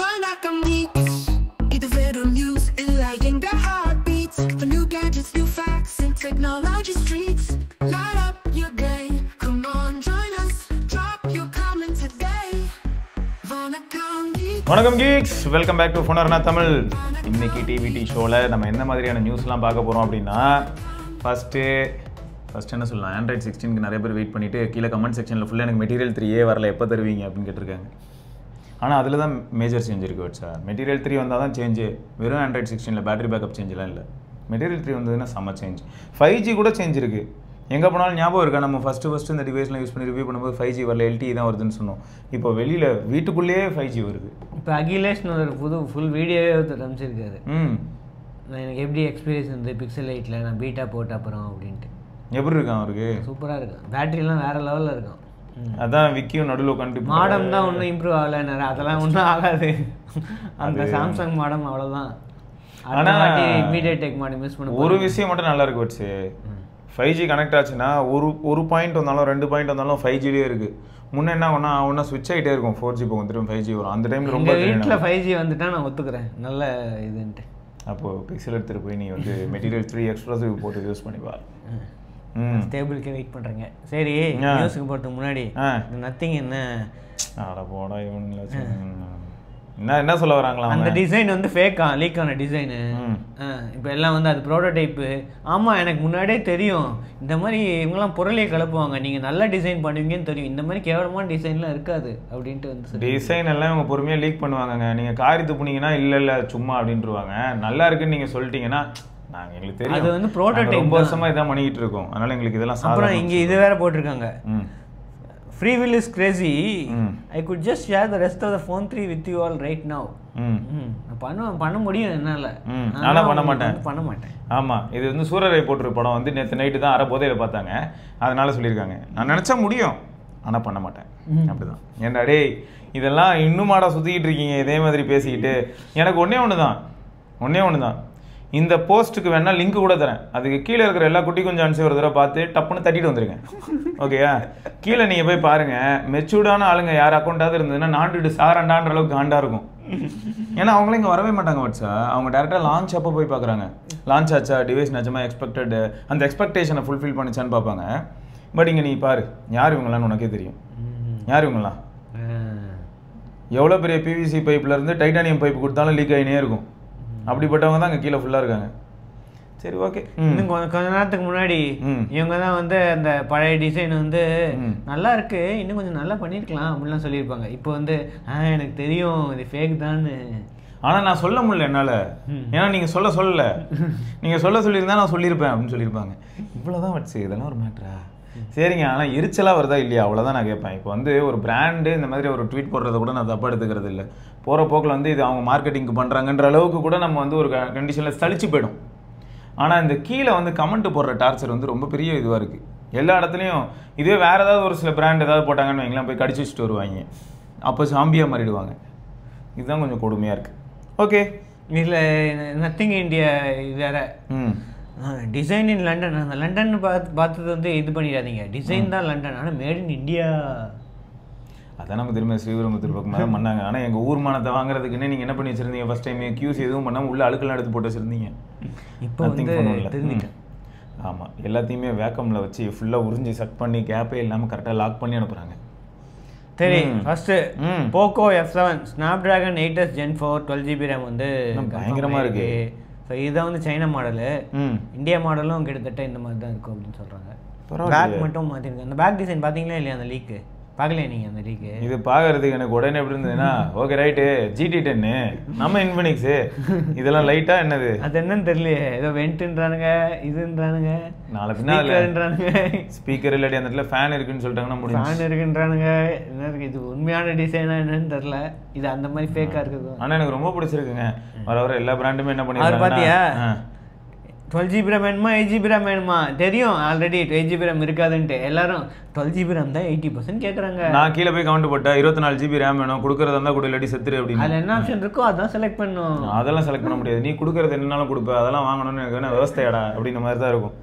Vanakkam Geeks. இது வெறும் news enlightening the heartbeats. For new gadgets, new facts, and technology streets. Light up your day. Come on, join us. Drop your comment today. Vanakkam Geeks. வணக்கம் geeks, welcome back to ஃபோனர்னா தமிழ். இன்னைக்கு DVD ஷோவில் நம்ம என்ன மாதிரியான நியூஸ்லாம் பார்க்க போகிறோம் அப்படின்னா, ஃபஸ்ட்டு என்ன சொல்லலாம், ஆண்ட்ராய்ட் 16க்கு நிறைய பேர் வெயிட் பண்ணிவிட்டு கீழே கமெண்ட் செக்ஷனில் ஃபுல்லாக எனக்கு மெட்டீரியல் 3 வரல, எப்போ தருவீங்க அப்படின்னு கேட்டிருக்காங்க. ஆனால் அதில் தான் மேஜர் சேஞ்ச் இருக்குது சார். மெட்டீரியல் 3 வந்தால் தான் சேஞ்சு, வெறும் ஆண்ட்ராய்ட் 16ல் பேட்டரி பேக்கப் சேஞ்செலாம் இல்லை. மெட்டீரியல் 3 வந்ததுன்னா செம்ம சேஞ்ச். 5G கூட சேஞ்ச் இருக்குது. எங்கே போனாலும் ஞாபகம் இருக்கா, நம்ம ஃபஸ்ட்டு இந்த டிவைஸ்லாம் யூஸ் பண்ணி ரிவ்யூ பண்ணும்போது 5G வரல, LTE தான் வருதுன்னு சொன்னோம். இப்போ வெளியில் வீட்டுக்குள்ளேயே 5G வருது. இப்போ அகிலேஷ்னு ஒரு ஃபுல் வீடியோவே அமைச்சிருக்காரு. எனக்கு எப்படி எக்ஸ்பீரியன்ஸ் வந்து பிக்சல் 8ல் நான் பீட்டா போட்ட அப்புறம் அப்படின்ட்டு. எப்படி இருக்கான் அவருக்கு? சூப்பராக இருக்கும். பேட்டரிலாம் வேறு லெவலில் இருக்கும். அதான் விக்கியும் நடுவில் கண்டிப்பாக மாடம் தான் ஒன்றும் இம்ப்ரூவ் ஆகலை, அதெல்லாம் ஒன்றும் ஆகாது. அந்த சாம்சங் மாடம் அவ்வளோதான். ஆனால் மீடியாடெக் மாடம் யூஸ் பண்ண ஒரு விஷயம் மட்டும் நல்லா இருக்கு வச்சு, 5G கனெக்ட் ஆச்சுன்னா ஒரு பாயிண்ட் வந்தாலும் 2 பாயிண்ட் வந்தாலும் 5Gலேயே இருக்குது. முன்னே என்ன ஒன்றா ஸ்விட்ச் ஆகிட்டே இருக்கும், 4G போகும், திரும்ப 5G வரும். அந்த டைமில் ரொம்ப வீட்டில் 5G வந்துட்டா நான் ஒத்துக்கிறேன், நல்ல இதுன்ட்டு. அப்போது பிக்சல் எடுத்துகிட்டு போய் நீ வந்து மெட்டீரியல் 3 எக்ஸ்ப்ளோசிவ் போட்டு யூஸ் பண்ணிப்பார். ஸ்டேபிளுக்கே வெயிட் பண்ணுறேங்க. சரி, நியூஸுக்கு போகிறதுக்கு முன்னாடி நத்திங் என்ன போடா இவனுங்களா என்ன சொல்ல வராங்களா, அந்த டிசைன் வந்து ஃபேக்கா, லீக் ஆன டிசைனு. இப்போ எல்லாம் வந்து அது ப்ரோட்டோடைப்பு. ஆமாம், எனக்கு முன்னாடியே தெரியும் இந்த மாதிரி இவங்கெல்லாம் பொருளையே கலப்புவாங்க, நீங்கள் நல்ல டிசைன் பண்ணுவீங்கன்னு தெரியும், இந்த மாதிரி கேவலமான டிசைன்லாம் இருக்காது அப்படின்ட்டு வந்து டிசைன் எல்லாம் இவங்க பொறுமையாக லீக் பண்ணுவாங்கங்க. நீங்கள் காரி துப்புனீங்கன்னா இல்லை சும்மா அப்படின்ட்டுருவாங்க. நல்லா இருக்குன்னு நீங்கள் சொல்லிட்டீங்கன்னா நாங்கள் எங்களுக்கு தெரியும், அது வந்து ப்ரோட்டோடைப். ரொம்ப வருஷமாக இதான் பண்ணிக்கிட்டு இருக்கோம், அதனால் எங்களுக்கு இதெல்லாம். அப்புறம் இங்கே இது வேற போட்டிருக்காங்க, free will is crazy. I could just share the rest of the phone 3 with you all right now. பண்ண முடியும் என்னால், ஆனால் பண்ண மாட்டேன். ஆமாம், இது வந்து சூரரை போட்டிருக்க படம் வந்து நேற்று நைட்டு தான் அரை போதையில் பார்த்தாங்க, அதனால சொல்லியிருக்காங்க. நான் நினச்சா முடியும், ஆனால் பண்ண மாட்டேன். அப்படிதான். ஏன்டா டேய், இதெல்லாம் இன்னுமாடா சுற்றிக்கிட்டு இருக்கீங்க இதே மாதிரி பேசிக்கிட்டு. எனக்கு ஒன்றே ஒன்று தான், இந்த போஸ்ட்டுக்கு வேணால் லிங்க் கூட தரேன், அதுக்கு கீழே இருக்கிற எல்லா குட்டி கொஞ்சம் அனுப்பிச்சு ஒரு தடவை பார்த்து டப்புன்னு தட்டிட்டு வந்துருக்கேன். ஓகேயா? கீழே நீங்கள் போய் பாருங்கள், மெச்சூர்டான ஆளுங்க யார் அக்கௌண்ட்டாவது இருந்ததுன்னா நாண்டுட்டு சாரண்டான்ற அளவுக்கு காண்டா இருக்கும். ஏன்னா அவங்களும் இங்கே வரவே மாட்டாங்க வாட்ஸா, அவங்க டேரெக்டாக லான்ச் அப்போ போய் பார்க்குறாங்க, லான்ச் ஆச்சா, டிவைஸ் நிஜமாக எக்ஸ்பெக்டட், அந்த எக்ஸ்பெக்டேஷனை ஃபுல்ஃபில் பண்ணிச்சான்னு பார்ப்பாங்க. பட் இங்கே நீ பாரு, யார் இவங்களான்னு உனக்கே தெரியும். யார் இவங்களாம்? எவ்வளோ பெரிய பிவிசி பைப்லேருந்து டைட்டானியம் பைப் கொடுத்தாலும் லீக் ஆகினே இருக்கும். அப்படிப்பட்டவங்க தான் அங்கே கீழே ஃபுல்லாக இருக்காங்க. சரி, ஓகே. இன்னும் கொஞ்ச நேரத்துக்கு முன்னாடி இவங்க தான் வந்து அந்த பழைய டிசைன் வந்து நல்லா இருக்கு, இன்னும் கொஞ்சம் நல்லா பண்ணியிருக்கலாம் அப்படின்லாம் சொல்லியிருப்பாங்க. இப்போ வந்து எனக்கு தெரியும் இது ஃபேக் தான்னு. ஆனால் நான் சொல்ல முடியல என்னால், ஏன்னா நீங்கள் சொல்லலை, நீங்கள் சொல்லியிருந்தா நான் சொல்லியிருப்பேன் அப்படின்னு சொல்லியிருப்பாங்க. இவ்வளோதான் வச்சு இதெல்லாம் ஒரு மேட்ரா? சரிங்க, ஆனால் எரிச்சலாக வருதா இல்லையா, அவ்வளோதான் நான் கேட்பேன். இப்போ வந்து ஒரு பிராண்டு இந்த மாதிரி ஒரு ட்வீட் போடுறத கூட நான் தப்பாக எடுத்துக்கிறது இல்லை. போகிற போக்கில் வந்து இது அவங்க மார்க்கெட்டிங்க்கு பண்ணுறாங்கன்ற அளவுக்கு கூட நம்ம வந்து ஒரு கண்டிஷனில் சலிச்சு போயிடும். ஆனால் இந்த கீழே வந்து கமெண்ட் போடுற டார்ச்சர் வந்து ரொம்ப பெரிய இதுவாக இருக்குது எல்லா இடத்துலையும். இதே வேறு ஏதாவது ஒரு சில பிராண்ட் ஏதாவது போட்டாங்கன்னு வைங்களேன், போய் கடிச்சு வச்சுட்டு வருவாங்க, அப்போ சாம்பியாக மாறிடுவாங்க. இதுதான் கொஞ்சம் கொடுமையாக இருக்குது. ஓகே, இதில் நத்திங் இந்தியா வேற டிசைன் இன் லண்டன். அந்த லண்டன் பார்த்தது வந்து இது பண்ணிடாதீங்க, டிசைன் தான் லண்டன், ஆனால் மேட் இன் இந்தியா. அதான் நம்ம திரும்ப ஸ்ரீவிரம்பத்தூர் பக்கம் தான் பண்ணாங்க. ஆனால் எங்கள் ஊர் மானத்தை வாங்குறதுக்குன்னே நீங்கள் என்ன பண்ணி வச்சுருந்தீங்க, ஃபஸ்ட் டைம் கியூஸ் எதுவும் பண்ணாமல் உள்ள அழுக்கெல்லாம் எடுத்து போட்டு வச்சுருந்தீங்க. இப்போ தெரிஞ்சுங்க. ஆமாம், எல்லாத்தையுமே வேக்கமில் வச்சு ஃபுல்லாக உறிஞ்சி செட் பண்ணி கேப்பே இல்லாமல் கரெக்டாக லாக் பண்ணி அனுப்புகிறாங்க. சரி, first Poco F7 Snapdragon 8s Gen 4 12GB RAM வந்து பயங்கரமாக இருக்குது. ஸோ இதுதான் வந்து சைனா மாடலு. இந்தியா மாடலும் கிட்டத்தட்ட இந்த மாதிரி தான் இருக்கும் அப்படின்னு சொல்கிறாங்க. பேக் மட்டும் மாற்றிருக்கு. அந்த பேக் டிசைன் பார்த்தீங்களா இல்லையா? அந்த லீக்கு பார்க்கலையா நீங்கள்? அந்த லீக்கு இது பார்க்கறதுக்கு எனக்கு உடனே எப்படி இருந்ததுன்னா, ஓகே ரைட்டு, GT10 நம்ம இன்ஃபினிக்ஸு, இதெல்லாம் லைட்டாக என்னது அது என்னன்னு தெரியலையே, ஏதோ வெண்ட்டுன்றானுங்க, இதுன்றானுங்க, நாளை பின்னான்றானுங்க, ஸ்பீக்கர் இல்லாட்டி அந்த இடத்துல ஃபேன் இருக்குன்னு சொல்லிட்டாங்கன்னா முடியும், ஃபேன் இருக்குன்றானுங்க. என்ன இருக்குது இது, உண்மையான டிசைனா என்னன்னு தெரில, இது அந்த மாதிரி ஃபேக்காக இருக்குது. ஆனால் எனக்கு ரொம்ப பிடிச்சிருக்குங்க. வர எல்லா பிராண்டுமே என்ன பண்ணிருக்காங்க பார்த்தியா? 12GB RAM வேணுமா 8GB RAM வேணுமா? தெரியும் ஆல்ரெடி 8GB RAM இருக்காதுன்ட்டு. எல்லாரும் 12GB RAM தான் 80% கேட்குறாங்க. நான் கீழே போய் கவுண்ட் போட்டேன், 24GB RAM வேணும், கொடுக்குறதா இருந்தால் கூட இல்லாட்டி செத்துரு அப்படின்னு. அதில் என்ன ஆப்ஷன் இருக்கோ அதான் செலக்ட் பண்ணணும். அதெல்லாம் செலக்ட் பண்ண முடியாது, நீ கொடுக்குறது என்னன்னாலும் கொடுப்ப, அதெல்லாம் வாங்கணும்னு எனக்கு என்ன விவசாயடா அப்படின்ற மாதிரி தான் இருக்கும்.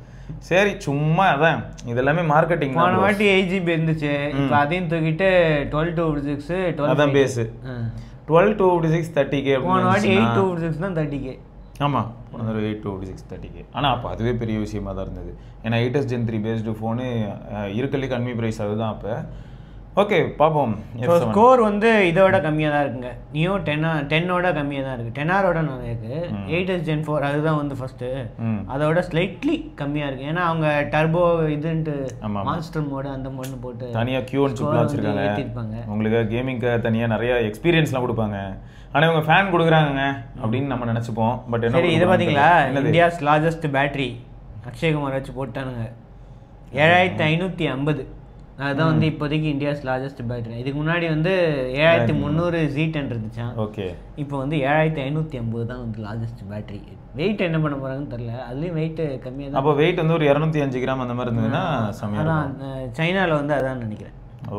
சரி, சும்மா அதான் இதெல்லாமே மார்க்கெட்டிங். போன வாட்டி 8GB இருந்துச்சு, இப்போ அதையும் தூக்கிட்டு 12 to 6 12 அதான் பேஸு. 12-56 30K போன வாட்டி 8-56 தான் 30K. ஆமாம், போன 8-56 30K. ஆனால் அப்போ அதுவே பெரிய விஷயமா தான் இருந்தது. ஏன்னா 8s Gen 3 பேஸ்டு ஃபோனு இருக்கலே கம்மி ப்ரைஸ் அதுதான் அப்போ. ஓகே பார்ப்போம். ஸ்கோர் வந்து இதோட கம்மியாக தான் இருக்குங்க. நியோ 10ஓட கம்மியாக தான் இருக்குது. 10R நிறைய இருக்குது. 8s Gen 4 அதுதான் வந்து ஃபஸ்ட்டு. அதோட ஸ்லைட்லி கம்மியாக இருக்குது. ஏன்னா அவங்க டர்போ இதுன்ட்டு மான்ஸ்டர் மோடு அந்த மோடுன்னு போட்டு தனியாக Q1 சிப்லாம் வச்சுருக்காங்க. உங்களுக்கு கேமிங்க்கு தனியாக நிறைய எக்ஸ்பீரியன்ஸ்லாம் கொடுப்பாங்க. ஆனால் இவங்க ஃபேன் கொடுக்குறாங்க அப்படின்னு நம்ம நினச்சிப்போம். பட் என்ன சரி, இதை பார்த்தீங்களா? இந்தியாஸ் லார்ஜஸ்ட் பேட்டரி அக்ஷய்குமார் வச்சு போட்டானுங்க. 7550. அதுதான் வந்து இப்போதைக்கு இந்தியாஸ் லார்ஜஸ்ட் பேட்டரி. இதுக்கு முன்னாடி வந்து 7300 Z10 இருந்துச்சான். ஓகே, இப்போ வந்து 7550 தான் வந்து லார்ஜஸ்ட் பேட்டரி. வெயிட் என்ன பண்ண போகிறாங்கன்னு தெரியல. அதுலேயும் வெயிட் கம்மியாக தான். அப்போ வெயிட் வந்து ஒரு 205 கிராம் அந்த மாதிரி இருந்ததுன்னா அதான் சைனாவில் வந்து அதான் நினைக்கிறேன். ஓ,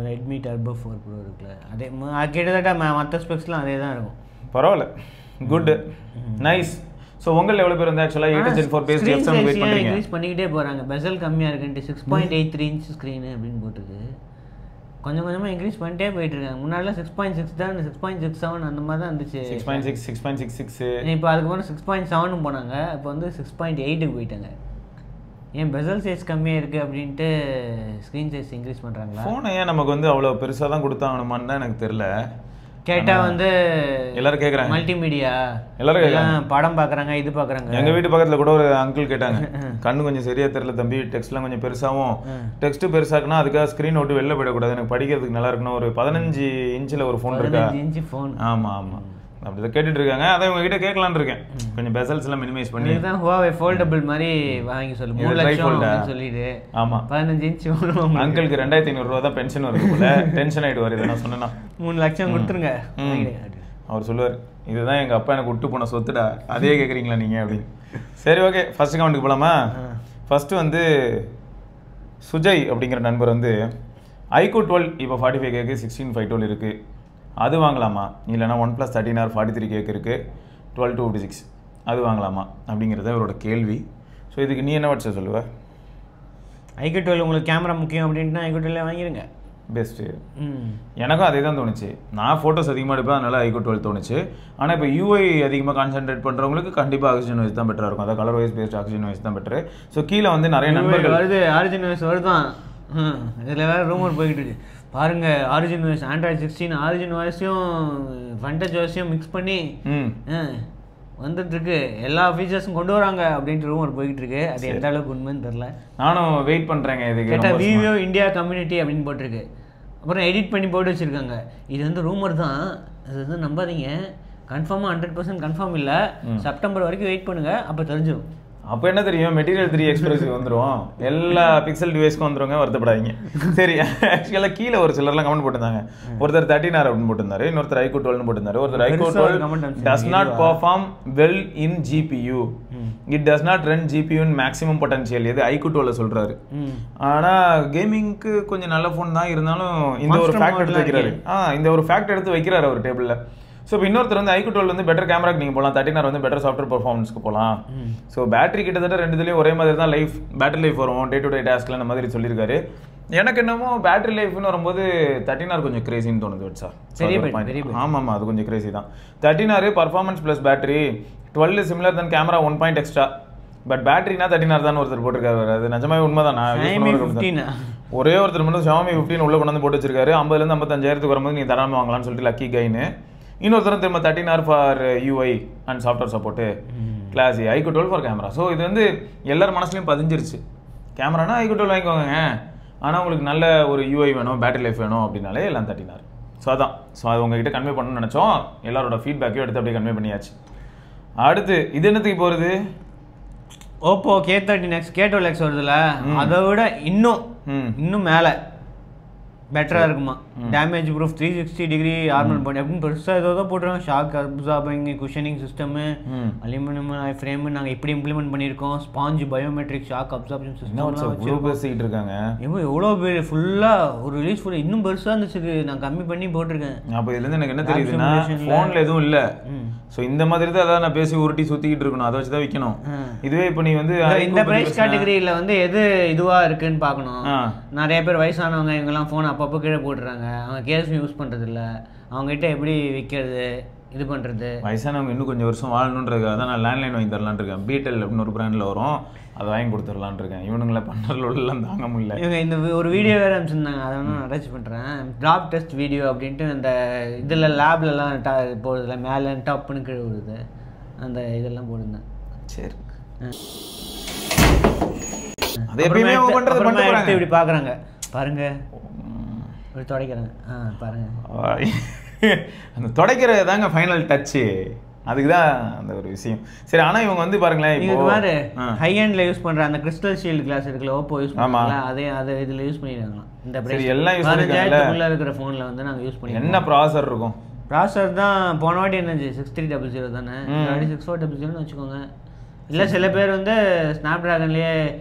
ரெட்மி டர்போ 4 Pro இருக்குல்ல, அதே கிட்டத்தட்ட மற்ற ஸ்பெக்ஸ்லாம் அதே தான் இருக்கும். பரவாயில்ல, குட், நைஸ். ஸோ உங்கள் எவ்வளோ பேர் வந்து ஆக்சுவலாக 8s Gen 4 based F7 wait பண்ணுறீங்க? இன்க்ரீஸ் பண்ணிக்கிட்டே போகிறாங்க. பெசல் கம்மியாக இருக்குன்ட்டு 6.83 inch ஸ்க்ரீனு அப்படின்னு போட்டுருக்கு. கொஞ்சம் கொஞ்சமாக இன்க்ரீஸ் பண்ணிட்டே போயிட்டு இருக்காங்க. முன்னாடிலாம் 6.6 தான், 6.67 அந்த மாதிரி தான் இருந்துச்சு. 6.6 6.66 இப்போ அதுக்கு போனால் 6.7 போனாங்க. இப்போ வந்து 6.8க்கு போயிட்டாங்க. ஏன் பெசல் சைஸ் கம்மியாக இருக்குது அப்படின்ட்டு ஸ்க்ரீன் சைஸ் இன்க்ரீஸ் பண்ணுறாங்களா? ஃபோனை ஏன் நமக்கு வந்து அவ்வளோ பெருசாக தான் கொடுத்தாங்கணுமான்னு தான் எனக்கு தெரியல. கேட்டால் வந்து எல்லாரும் கேட்குறாங்க, மல்டிமீடியா எல்லாரும் படம் பார்க்குறாங்க, இது பார்க்குறாங்க. எங்கள் வீட்டு பக்கத்தில் கூட ஒரு அங்கிள் கேட்டாங்க, கண்ணு கொஞ்சம் சரியா தெரியல தம்பி, டெக்ஸ்ட்லாம் கொஞ்சம் பெருசாகவும், டெக்ஸ்ட் பெருசாக்குனா அதுக்காக ஸ்க்ரீன் விட்டு வெளில போயிடக்கூடாது, எனக்கு படிக்கிறதுக்கு நல்லா இருக்கணும், ஒரு 15 இன்ச்சில் ஒரு ஃபோன் இருக்கா? 15 inch ஃபோன். ஆமாம் ஆமாம், அப்படி தான் கேட்டுட்டு இருக்காங்க. அதை உங்ககிட்ட கேட்கலான்னு இருக்கேன். கொஞ்சம் பெசல்ஸ் எல்லாம் மினிமைஸ் பண்ணி இதுதான் Huawei foldable மாதிரி வாங்கி சொல்லு. 3 லட்சம் சொல்லிடு. ஆமா, 15 inch ஃபோன். அங்கிளுக்கு 2500 ரூபா தான் பென்ஷன் வருது போல. டென்ஷன் ஆயிட்டு வருது நான் சொன்னேன்னா. 3 லட்சம் கொடுத்துருங்க. அவர் சொல்லுவார், இதுதான் எங்க அப்பா எனக்கு விட்டு போன சொத்துடா, அதே கேட்குறீங்களா நீங்க அப்படின்னு. சரி, ஓகே, ஃபர்ஸ்ட் கமெண்ட்டுக்கு போகலாமா? ஃபர்ஸ்ட் வந்து சுஜய் அப்படிங்கிற நண்பர் வந்து iQOO 12 இப்போ 45K 16512 இருக்கு, அது வாங்கலாமா? இல்லைனா OnePlus 13R 43K இருக்குது 12-56 அது வாங்கலாமா அப்படிங்கிறது அவரோட கேள்வி. ஸோ இதுக்கு நீ என்ன வாட்ஸ் சொல்லுவ? iQOO 12 உங்களுக்கு கேமரா முக்கியம் அப்படின்ட்டுனா iQOO 12 வாங்கிடுங்க, பெஸ்ட்டு. எனக்கும் அதே தான் தோணுச்சு. நான் ஃபோட்டோஸ் அதிகமாக எடுப்பேன், அதனால iQOO 12 தோணுச்சு. ஆனால் இப்போ UI அதிகமாக கான்சென்ட்ரேட் பண்ணுறவங்களுக்கு கண்டிப்பாக ஆக்சிஜன் வைஸ் தான் பெட்டராக இருக்கும். அதாவது colour wise best Oxygen wise தான் பெட்டரு. ஸோ கீழே வந்து நிறைய நண்பர்கள் வருது, ஆரிஜின் வைஸ் வருதான். இதில் வேறு ரூமர் போய்கிட்டு இருக்கு பாருங்க. ஆரிஜின் வாய்ஸ் Android 16 ஆரிஜின் வாய்ஸையும் ஃபண்டேஜ் வாய்ஸையும் மிக்ஸ் பண்ணி வந்துட்டு இருக்கு, எல்லா ஃபீச்சர்ஸும் கொண்டு வராங்க அப்படின்ட்டு ரூமர் போய்கிட்டு இருக்கு. அது எந்த அளவுக்கு உண்மைன்னு தெரில. நானும் வெயிட் பண்ணுறேங்க. இதுக்கு கேட்டால் விவோ இந்தியா கம்யூனிட்டி அப்படின்னு போட்டிருக்கு. அப்புறம் எடிட் பண்ணி போட்டு வச்சுருக்காங்க. இது வந்து ரூமர் தான், அது வந்து நம்பாதீங்க. கன்ஃபார்மாக 100% கன்ஃபார்ம் இல்லை. செப்டம்பர் வரைக்கும் வெயிட் பண்ணுங்கள், அப்போ தெரிஞ்சிடும். அப்போ என்ன தெரியும், மெட்டீரியல் 3 எக்ஸ்பிரஸ் வந்துடும், எல்லா பிக்சல் டிவைஸ்க்கும் வந்துருங்க, வருத்தப்படாதீங்க. சரி, ஆக்சுவலாக கீழே ஒரு சிலர்லாம் கமெண்ட் போட்டிருந்தாங்க. ஒருத்தர் 13R அப்படின்னு போட்டிருந்தாரு, இன்னொருத்தர் iQOO 12 போட்டிருந்தாரு. ஒருத்தர் iQOO 12 does not perform well in GPU, it does not run GPU in maximum potential. இது iQOO 12 சொல்றாரு. ஆனால் கேமிங்க்கு கொஞ்சம் நல்ல ஃபோன் தான் இருந்தாலும் இந்த ஒரு ஃபேக்ட் எடுத்து வைக்கிறாரு. இந்த ஒரு ஃபேக்ட் எடுத்து வைக்கிறாரு அவர் டேபிளில். ஸோ இப்போ இன்னொருத்தர் வந்து iQOO 12 வந்து பெட்டர் கேமராக்கு நீங்கள் போகலாம், 13R வந்து பெட்டர் சாஃப்ட்வேர் பர்ஃபார்மன்ஸ்க்கு போகலாம். ஸோ பேட்டரி கிட்டத்தட்ட ரெண்டுத்துலேயும் ஒரே மாதிரி தான் பேட்டரி லைஃப் வரும், டே டு டே டாஸ்க்லாம் அந்த மாதிரி சொல்லியிருக்காரு. எனக்கு என்னமோ பேட்டரி லைஃப்னு வரும்போது 13R கொஞ்சம் கிரேசின்னு தோணுது. வச்சா ஆமாம், அது கொஞ்சம் கிரேசி தான். 13R performance plus battery, 12 similar தன் கேமரா 1 பாயிண்ட் எக்ஸ்ட்ரா, பட் பேட்டரினா 13R தான் ஒருத்தர் போட்டிருக்காரு. அது நிஜமாவே உண்மை தான். ஒரே ஒருத்தர் மட்டும் Xiaomi 15 உள்ள கொண்டு வந்து போட்டு வச்சிருக்காரு. 50,000 55,000 வரும்போது நீ தராமல் வாங்கலாம்னு சொல்லிட்டு லக்கி கைன்னு. இன்னொருத்தரும் திரும்ப 13R for UI and software support, class iQOO 12 for camera. So இது வந்து எல்லார் மனசுலையும் பதிஞ்சிருச்சு. கேமரானா iQOO 12 வாங்கிக்கோங்க, ஆனால் உங்களுக்கு நல்ல ஒரு UI வேணும், பேட்டரி லைஃப் வேணும் அப்படின்னாலே எல்லாம் 13R. ஸோ அதான், ஸோ அது உங்ககிட்ட கன்வே பண்ணணும்னு நினச்சோம். எல்லாரோட ஃபீட்பேக்கையும் எடுத்து அப்படியே கன்வே பண்ணியாச்சு. அடுத்து இது என்னத்துக்கு போகிறது? ஓப்போ K13X K12X வருதுல்ல, அதை விட இன்னும் மேலே பெட்டராக இருக்குமா. டேமேஜ் ப்ரூஃப் 360 டிகிரி ஆர்மர் பண்ணி அப்படின்னு பெருசாக ஏதோ தான் போட்டுருக்காங்க. Shock absorbing cushioning system, aluminium frame நாங்கள் இப்படி இம்ப்ளிமெண்ட் பண்ணியிருக்கோம். Sponge biometric shock absorption system பேசிக்கிட்டு இருக்காங்க. எவ்வளோ பேர் ஃபுல்லாக ஒரு ரிலீஸ் ஃபுல்லாக இன்னும் பெருசாக இருந்துச்சு. நான் கம்மி பண்ணி போட்டிருக்கேன். அப்போ இதுலேருந்து எனக்கு என்ன தெரியுதுன்னா, ஃபோனில் எதுவும் இல்லை. ஸோ இந்த மாதிரி தான் அதான் நான் பேசி உருட்டி சுற்றிக்கிட்டு இருக்கணும், அதை வச்சு தான் விற்கணும். இதுவே இப்போ நீ வந்து இந்த ப்ரைஸ் கேட்டகரியில் வந்து எது இதுவாக இருக்குன்னு பார்க்கணும். நிறைய பேர் வயசானவங்க இவங்கெல்லாம் ஃபோன் அப்போ அப்பப்போ கீழே போட்டுறாங்க. அவங்க கேஸும் யூஸ் பண்ணுறது இல்லை. அவங்ககிட்ட எப்படி விற்கிறது இது பண்ணுறது. வயசானவங்க இன்னும் கொஞ்சம் வருஷம் வாழணுன்றதுக்காக தான் நான் லேண்ட்லைன் வாங்கி தரலான் இருக்கேன். பீட்டல் அப்படின்னு ஒரு பிராண்டில் வரும், அதை வாங்கி கொடுத்துடலான் இருக்கேன். இவனுங்களை பண்ணுறதுலாம் தாங்க முடியல. இவங்க இந்த ஒரு வீடியோ வேறு அனுப்பிச்சிருந்தாங்க, அதை நான் அட்டாச் பண்ணுறேன். ட்ராப் டெஸ்ட் வீடியோ அப்படின்ட்டு அந்த இதில் லேப்லலாம் போடுறதுல மேலே டாப்னு கீழே விடுது, அந்த இதெல்லாம் போடுந்தேன். சரி அதே எப்பயுமே அவங்க பண்றது பண்ணிட்டு இப்படி பார்க்குறாங்க பாருங்க, இப்படி துடைக்கிறாங்க. பாருங்க அந்த துடைக்கிறது தாங்க ஃபைனல் டச்சு, அதுக்கு தான் அந்த ஒரு விஷயம். சரி ஆனால் இவங்க வந்து பாருங்களேன், இப்போ மாதிரி ஹை ஹேண்டில் யூஸ் பண்ணுற அந்த கிறிஸ்டல் ஷீல்டு கிளாஸ் இருக்குல்ல, ஓப்போ யூஸ் பண்ணல, அதை இதில் யூஸ் பண்ணிடுறாங்களாம். இந்த பிரைஸ் எல்லாம் யூஸ் பண்ணிருக்காங்கல்ல இருக்கிற ஃபோனில் வந்து நாங்கள் யூஸ் பண்ணி. என்ன ப்ராசஸர் இருக்கும்? ப்ராசஸர் தான் போன வாட்டி என்னச்சு 6300 தானே, 6400 வச்சுக்கோங்க. இல்லை சில பேர் வந்து ஸ்னாப் ட்ராகன்லேயே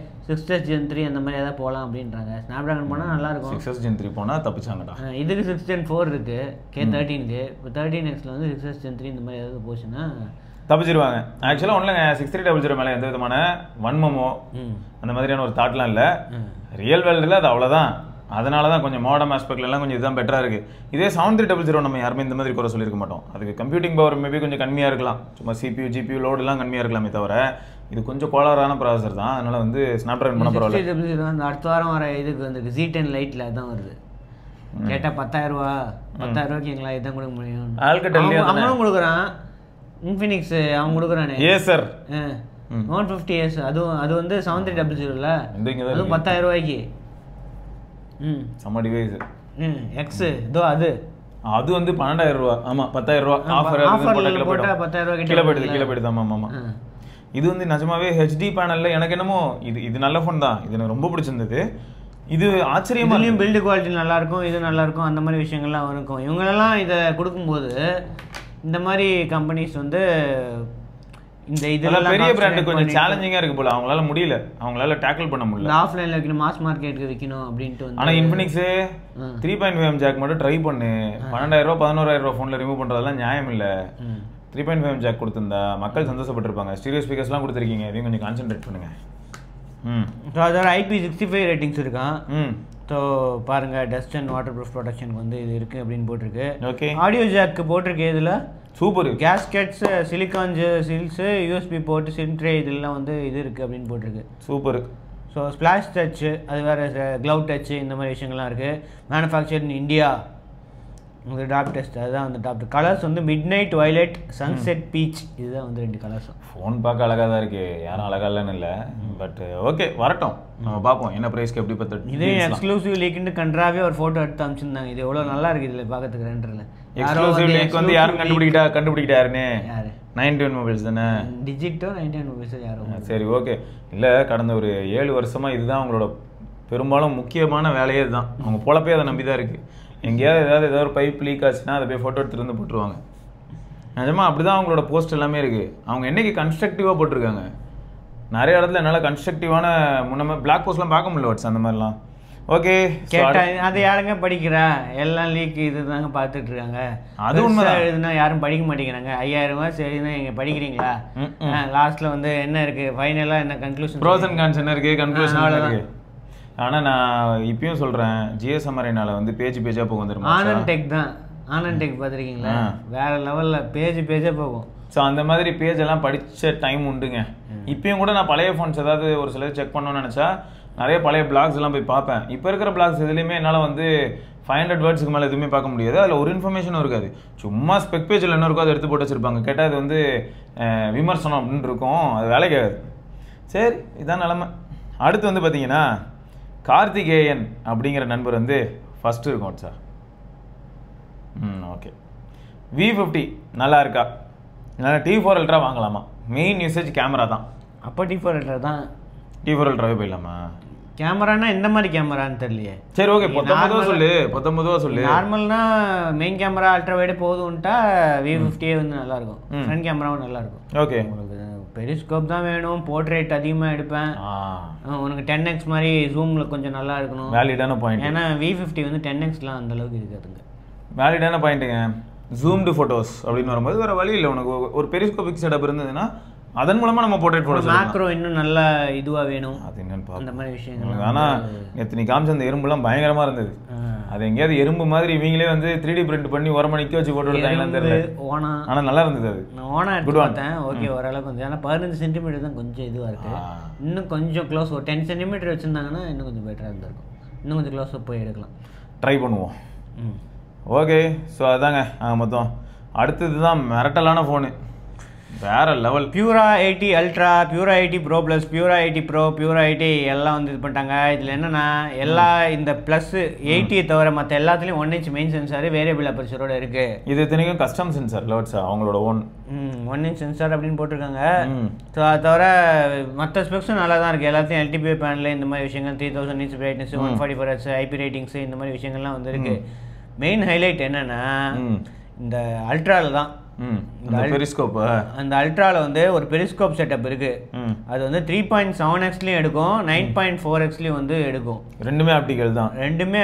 6S Gen 3 அந்த மாதிரி ஏதாவது போகலாம் அப்படின்றாங்க. ஸ்னாப் ட்ராகன் போனால் நல்லாயிருக்கும். 6S Gen 3 போனால் தப்பிச்சாங்கடா. இதுக்கு 6 Gen 4 இருக்குது K13க்கு. இப்போ 13Xல வந்து 6S Gen 3 இந்த மாதிரி ஏதாவது போச்சுன்னா தப்பிச்சிருவாங்க. ஆக்சுவலாக ஒன்றுங்க 6300 மேலே எந்த விதமான வன்மமோ அந்த மாதிரியான ஒரு தாட்லாம் இல்லை. ரியல் வேர்ல்டில் அது அவ்வளோதான். அதனால தான் கொஞ்சம் மாடர்ன் ஆஸ்பெக்ட்லாம் கொஞ்சம் இதுதான் பெட்டராக இருக்குது. இதே 7300 நம்ம யாருமே இந்த மாதிரி குறை சொல்லியிருக்க மாட்டோம். அதுக்கு கம்ப்யூட்டிங் பவர் மேபி கொஞ்சம் கம்மியாக இருக்கலாம், சும்மா CPU GPU லோடுலாம் கம்மியாக இருக்கலாமே தவிர இது கொஞ்சம் கோளாறான ப்ராசஸர் தான். அதனால வந்து ஸ்னாப் ட்ராகன் பண்ண பரவாயில்ல. 6300 அந்த அடுத்த வாரம் வர இதுக்கு வந்து Z10 லைட்டில் தான் வருது. கேட்டால் 10000 ரூபாய்க்குங்களா இதான் கொடுக்க முடியும். ஆல்கட்டெல்லே அவனும் கொடுக்குறான், இன்ஃபினிக்ஸ் அவன் கொடுக்குறானே. ஏசர் Note 50s அது வந்து 7300 அதுவும் 10000 ரூபாய்க்கு. செம்ம டிவைஸ். எக்ஸ் இதோ அது வந்து 12000 ரூபா. ஆமாம் 10000 ரூபா ஆஃபர் போட்டால் 10000 ரூபா கீழே போயிடுது. ஆமாம் இது வந்து நிஜமாவே ஹெச்டி பேனலில் எனக்கு என்னமோ இது நல்ல ஃபோன் தான், இது எனக்கு ரொம்ப பிடிச்சிருந்தது. இது ஆச்சரியமாலையும் பில்டு குவாலிட்டி நல்லாயிருக்கும், இது நல்லாயிருக்கும், அந்த மாதிரி விஷயங்கள்லாம் இருக்கும். இவங்களெல்லாம் இதை கொடுக்கும்போது இந்த மாதிரி கம்பெனிஸ் வந்து இந்த இதெல்லாம் பெரிய பிராண்டு கொஞ்சம் சேலஞ்சிங்காக இருக்குது போல, அவங்களால முடியல, அவங்களால டேக்கிள் பண்ண முடியல. ஆஃப்லைனில் வைக்கணும், மாஸ் மார்க்கெட்டுக்கு விற்கணும் அப்படின்ட்டு வந்து. ஆனால் இன்ஃபினிக்ஸு 3.5mm ஜாக் மட்டும் ட்ரை பண்ணு. 12000 ரூபா 11000 ரூபா ஃபோனில் ரிமூவ் பண்ணுறதெல்லாம் நியாயம் இல்லை. 3.5mm ஜாக் கொடுத்துருந்தா மக்கள் சந்தோஷப்பட்டிருப்பாங்க. ஸ்டீரியோ ஸ்பீக்கர்ஸ்லாம் கொடுத்துருக்கீங்க, இதையும் கொஞ்சம் கான்சென்ட்ரேட் பண்ணுங்க. ஸோ அதோட IP65 ரேட்டிங்ஸ் இருக்கான். ஸோ பாருங்கள், டஸ்ட் அண்ட் வாட்டர் ப்ரூஃப் ப்ரொடக்ஷனுக்கு வந்து இது இருக்குது அப்படின்னு போட்டிருக்கு. ஓகே, ஆடியோ ஜாக்கு போட்டிருக்கு. இதில் super gaskets, silicone seals, USB port, சின்ட்ரே இதெல்லாம் வந்து இது இருக்குது அப்படின்னு போட்டிருக்கு. சூப்பர். ஸோ ஸ்பிளாஷ் டச்சு, அது வேறு க்ளவுட் டச்சு, இந்த மாதிரி விஷயங்கள்லாம் இருக்குது. Manufactured in India. உங்களுக்கு டாப் டெஸ்ட் அதுதான் வந்து டாப். கலர்ஸ் வந்து mid night violet, sunset beach, இதுதான் வந்து 2 கலர்ஸும். ஃபோன் பார்க்க அழகாக தான் இருக்குது, யாரும் அழகாக இல்லைன்னு இல்லை. பட் ஓகே, வரட்டும், நம்ம பார்ப்போம் என்ன ப்ரைஸ்க்கு எப்படி பார்த்து. இதே எக்ஸ்க்ளூசிவ் லீக்குன்னு கன்றாவே ஒரு ஃபோட்டோ எடுத்து அமைச்சிருந்தாங்க. இது எவ்வளோ நல்லா இருக்குது இதில் பார்க்கறதுக்கு. ரெண்டரில் எக்ஸ்க்ளூசிவ் லீக் வந்து யாரும் கண்டுபிடிக்கிட்டாருன்னு 91 மொபைல்ஸ் தானே, டிஜிட்டோ 91 மொபைல்ஸ் யாரும். சரி ஓகே. இல்லை, கடந்த ஒரு 7 வருஷமாக இதுதான் அவங்களோட பெரும்பாலும் முக்கியமான வேலையே தான். அவங்க பொழப்பே அதை நம்பி தான் இருக்குது. எங்கேயாவது ஏதாவது ஒரு பைப் லீக் ஆச்சுன்னா அதை போய் ஃபோட்டோ எடுத்துகிட்டு வந்து போட்டுருவாங்க. நிஜமாக அப்படி தான் அவங்களோட போஸ்ட் எல்லாமே இருக்குது. அவங்க என்றைக்கு கன்ஸ்ட்ரக்டிவாக போட்டிருக்காங்க. நிறைய இடத்துல என்னால் கன்ஸ்ட்ரக்டிவான முன்னமே பிளாக் போஸ்ட்லாம் பார்க்க முடியல வாட்ஸ் அந்த மாதிரிலாம். ஓகே, கேட்டால் அதை யாருங்க படிக்கிறா, எல்லாம் லீக் இது தாங்க பார்த்துட்டு இருக்காங்க. அது உண்மை எழுதுனா யாரும் படிக்க மாட்டேங்கிறாங்க. 5000 ரூபா சரினா நீங்கள் படிக்கிறீங்களா? லாஸ்ட்டில் வந்து என்ன இருக்குது, ஃபைனலாக என்ன கன்க்ளூஷன், ப்ரோஸ் அண்ட் கான்ஸ் என்ன இருக்குது, கன்க்ளூஷன் இருக்குது. ஆனால் நான் இப்பயும் சொல்கிறேன், ஜிஎஸ்எம்ஆர்ஐனால வந்து பேஜாக போகும் வந்துடும். ஆனந்த் டெக் தான், ஆனந்த் டெக் பார்த்துருக்கீங்களா, வேறு லெவலில் பேஜாக போகும். ஸோ அந்த மாதிரி பேஜெல்லாம் படித்த டைம் உண்டுங்க. இப்பயும் கூட நான் பழைய ஃபோன்ஸ் ஏதாவது ஒரு சிலர் செக் பண்ணணும்னு நினச்சா நிறைய பழைய பிளாக்ஸ் எல்லாம் போய் பார்ப்பேன். இப்போ இருக்கிற பிளாக்ஸ் எதுலேயுமே என்னால் வந்து 500 வேர்ட்ஸுக்கு மேலே எதுவுமே பார்க்க முடியாது. அதில் ஒரு இன்ஃபர்மேஷனும் இருக்காது. சும்மா ஸ்பெக் பேஜில் என்ன இருக்கோ அதை எடுத்து போட்டு வச்சுருப்பாங்க. கேட்டால் அது வந்து விமர்சனம் அப்படின்னு இருக்கும், அது வேலைக்கு ஆகாது. சரி, இதான் நிலமை. அடுத்து வந்து பார்த்தீங்கன்னா கார்த்திகேயன் அப்படிங்கிற நண்பர் வந்து ஃபஸ்ட்டு இருக்கும் சார். ஓகே, V50 நல்லா இருக்கா, இல்லைனா T4 Ultra வாங்கலாமா? மெயின் யூசேஜ் கேமரா தான். அப்போ T4 Ultra தான். T4 Ultraவே போயிடலாமா? கேமரானா எந்த மாதிரி கேமரான்னு தெரியலையே. சரி ஓகே, 19 சொல்லு. நார்மல்னா மெயின் கேமரா அல்ட்ரா வைடு போதும்ட்டா V50 வந்து நல்லாயிருக்கும். ஃப்ரண்ட் கேமராவும் நல்லாயிருக்கும். ஓகே, உங்களுக்கு பெரிஸ்கோப் தான் வேணும், போர்ட்ரேட் அதிகமாக எடுப்பேன், உனக்கு 10x மாதிரி ஜூமில் கொஞ்சம் நல்லா இருக்கணும். வேலிடான பாயிண்ட். ஏன்னா V50 வந்து 10xலாம் அந்தளவுக்கு இருக்காதுங்க. வேலிடான பாயிண்ட்டுங்க. ஜூம்டு ஃபோட்டோஸ் அப்படின்னு வரும்போது வேறு வழி இல்லை. உனக்கு ஒரு பெரிஸ்கோபிக் செட்டப் இருந்ததுன்னா அதன் மூலமா நம்ம போர்ட்ரேட் போட மேக்ரோ இன்னும் நல்லா இதுவா வேணும், அது என்னன்னு அந்த மாதிரி விஷயங்கள். ஆனா நேற்று காமிச்ச அந்த எறும்புலாம் பயங்கரமா இருந்தது. அது எங்கேயாவது எறும்பு மாதிரி இவங்களே வந்து 3D பிரிண்ட் பண்ணி உரமா நிக்க வச்சு போட்டு விட்டாங்கன்னு தெரியல. ஓனா ஆனா நல்லா இருந்தது. அது நான் ஓனா எடுத்து பார்த்தேன். ஓகே, ஓரளவுக்கு வந்து. ஆனால் 15 சென்டிமீட்டர் தான் கொஞ்சம் இதுவாக இருக்குது. இன்னும் கொஞ்சம் க்ளோஸ் ஒரு 10 சென்டிமீட்டர் வச்சுருந்தாங்கன்னா இன்னும் கொஞ்சம் பெட்டராக இருந்திருக்கும். இன்னும் கொஞ்சம் க்ளோஸ் போய் எடுக்கலாம், ட்ரை பண்ணுவோம். ஓகே, ஸோ அதாங்க மொத்தம். அடுத்தது தான் மிரட்டலான ஃபோனு, வேற level. Pura 80 ultra, Pura 80 pro plus, Pura 80 pro, Pura 80 எல்லாம் வந்து இது பண்ணிட்டாங்க. இதில் என்னென்னா எல்லா இந்த ப்ளஸ் 80 தவிர மற்ற எல்லாத்துலேயும் 1 inch மெயின் சென்சார் வேரியபிள் அப்பர்ச்சரோட இருக்குது. இது இத்தனைக்கும் கஸ்டம் சென்சார் லோட்ஸா அவங்களோட ஓன் 1 inch சென்சார் அப்படின்னு போட்டிருக்காங்க. ஸோ அது தவிர மற்ற ஸ்பெக்ஸும் நல்லா தான் இருக்குது. எல்லாத்தையும் LTPO பேனல் இந்த மாதிரி விஷயங்கள், 3000 nits brightness, 144 Hz IP ratings, இந்த மாதிரி விஷயங்கள்லாம் வந்து இருக்குது. மெயின் ஹைலைட் என்னென்னா இந்த அல்ட்ராவில் தான். அந்த அல்ட்ரால வந்து ஒரு பெரிஸ்கோப் செட்டப் இருக்கு. அது வந்து 3.7x எடுக்கும், 9.4x வந்து எடுக்கும். ரெண்டுமே ஆப்டிகல் தான். ரெண்டுமே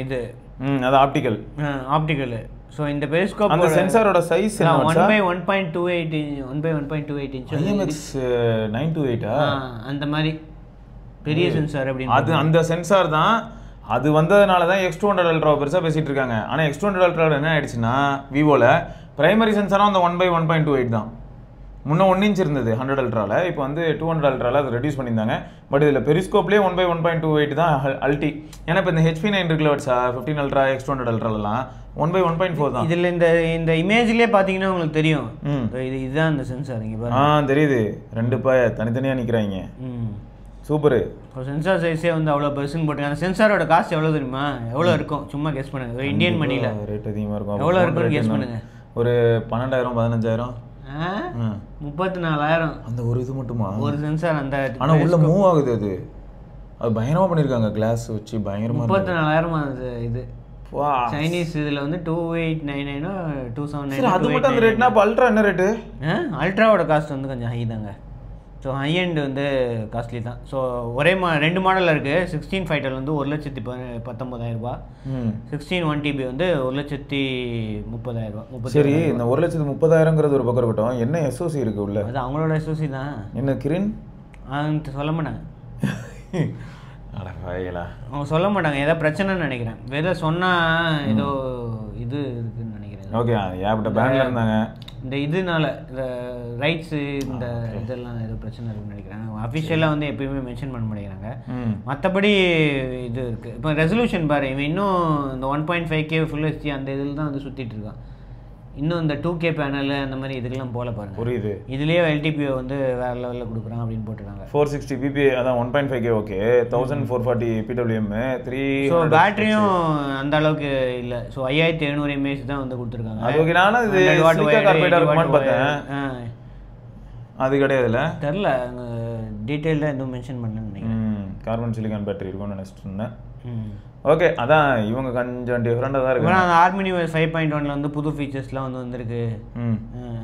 இது அது ஆப்டிகல். ஸோ இந்த பெரிஸ்கோப் அந்த சென்சாரோட சைஸ் 1/1.28 inch IMX 928 அந்த மாதிரி பெரிய சென்சார். அப்படின்னு அது அந்த சென்சார் தான். அது வந்ததுனால தான் X200 அல்ட்ரா பெருசாக பேசிட்டு இருக்காங்க. ஆனால் X200 அல்ட்ரா என்ன ஆயிடுச்சுன்னா விவோல பிரைமரி சென்சாரும் அந்த 1/1.28 தான். முன்னே 1 inch இருந்தது 100 அல்ட்ராவில், இப்போ வந்து 200 அல்ட்ராவில் அதை ரெடியூஸ் பண்ணியிருந்தாங்க. பட் இதில் பெரிஸ்கோப்லேயே 1/1.28 தான் அல்டி. ஏன்னா இப்போ இந்த HP9 இருக்குல்ல 15 அல்ட்ரா X200 அல்ட்ராலலாம் 1/1.4 தான். இதில் இந்த இமேஜ்லேயே பார்த்தீங்கன்னா உங்களுக்கு தெரியும், இதுதான் இந்த சென்சார். இங்கே பாருங்க, தெரியுது. ரெண்டு தனித்தனியாக நிற்கிறாங்க. சூப்பரு. சென்சார் சைஸே வந்து அவ்வளோ பெருசுன்னு போட்டுருக்காங்க. அந்த சென்சாரோட காஸ்ட் எவ்வளோ தெரியுமா? எவ்வளோ இருக்கும் சும்மா கெஸ் பண்ணுங்க. ஒரு இந்தியன் மணியில் ரேட் அதிகமாக இருக்கும். எவ்வளோ இருக்குன்னு கெஸ் பண்ணுங்க. ஒரு 12,000 15,000 34,000. அந்த ஒரு இது மட்டுமா ஒரு சென்சார்? அந்த ஆனால் உள்ள மூவ் ஆகுது. அது பயங்கரமாக பண்ணியிருக்காங்க, கிளாஸ் வச்சு பயங்கரமாக. 34,000 அது இது சைனீஸ். இதில் வந்து 2899 279. அது மட்டும் அந்த ரேட்னா அப்போ அல்ட்ரா என்ன ரேட்டு? அல்ட்ராவோட காஸ்ட் வந்து கொஞ்சம் ஹை தாங்க. ஸோ ஹை எண்ட் வந்து காஸ்ட்லி தான். ஸோ ஒரே ரெண்டு மாடலில் இருக்குது. 16 ஃபைட்டர் வந்து 1,19,000 16 1TB வந்து 1,30,000. சரி, இந்த 1,30,000ங்கிறது ஒரு பக்கம் இருக்கட்டும். என்ன SOC இருக்குது உள்ள? அது அவங்களோட SOC தான். என்ன கிரின் சொல்ல மாட்டாங்க. அவங்க சொல்ல மாட்டாங்க. ஏதோ பிரச்சனைன்னு நினைக்கிறேன். ஏதோ சொன்னால் ஏதோ இது இருக்குதுன்னு நினைக்கிறேன். ஓகே, ஏகப்பட்ட பேன்ல இருந்தாங்க. இந்த இதனால இந்த ரைட்ஸு இந்த இதெல்லாம் ஏதோ பிரச்சனை இருக்குன்னு நினைக்கிறேன். அஃபிஷியலாக வந்து எப்பயுமே மென்ஷன் பண்ண மாட்டேங்கிறாங்க. மற்றபடி இது இருக்குது. இப்போ ரெசல்யூஷன் பாரு, இவன் இன்னும் இந்த 1.5K ஃபுல் HD அந்த இதில் தான் வந்து சுற்றிட்டு இருக்கான். இன்னும் இந்த 2K பேனல் அந்த மாதிரி இதுக்கெல்லாம் போல பாருங்க. புரியுது. இதுலேயே LTPO வந்து வேறு லெவலில் கொடுக்குறாங்க அப்படின்னு போட்டுருக்காங்க. 460 ppi அதான் 1.5K. Okay, 1440 PWM 3. ஸோ பேட்டரியும் அந்த அளவுக்கு இல்லை. ஸோ 5700 mAh தான் வந்து கொடுத்துருக்காங்க. ஓகே, நானும் இது கார்பைடாக இருக்குமான்னு பார்த்தேன். அது கிடையாதுல்ல, தெரில. டீட்டெயில்டாக எதுவும் மென்ஷன் பண்ணலன்னு நினைக்கிறேன். கார்பன் சிலிக்கான் பேட்டரி இருக்கும்னு நினச்சிட்டு இருந்தேன். ஓகே, அதான் இவங்க கொஞ்சம் டிஃப்ரெண்டாக தான் இருக்கு. அந்த HarmonyOS 5.1ல வந்து புது ஃபீச்சர்ஸ்லாம் வந்து வந்திருக்கு.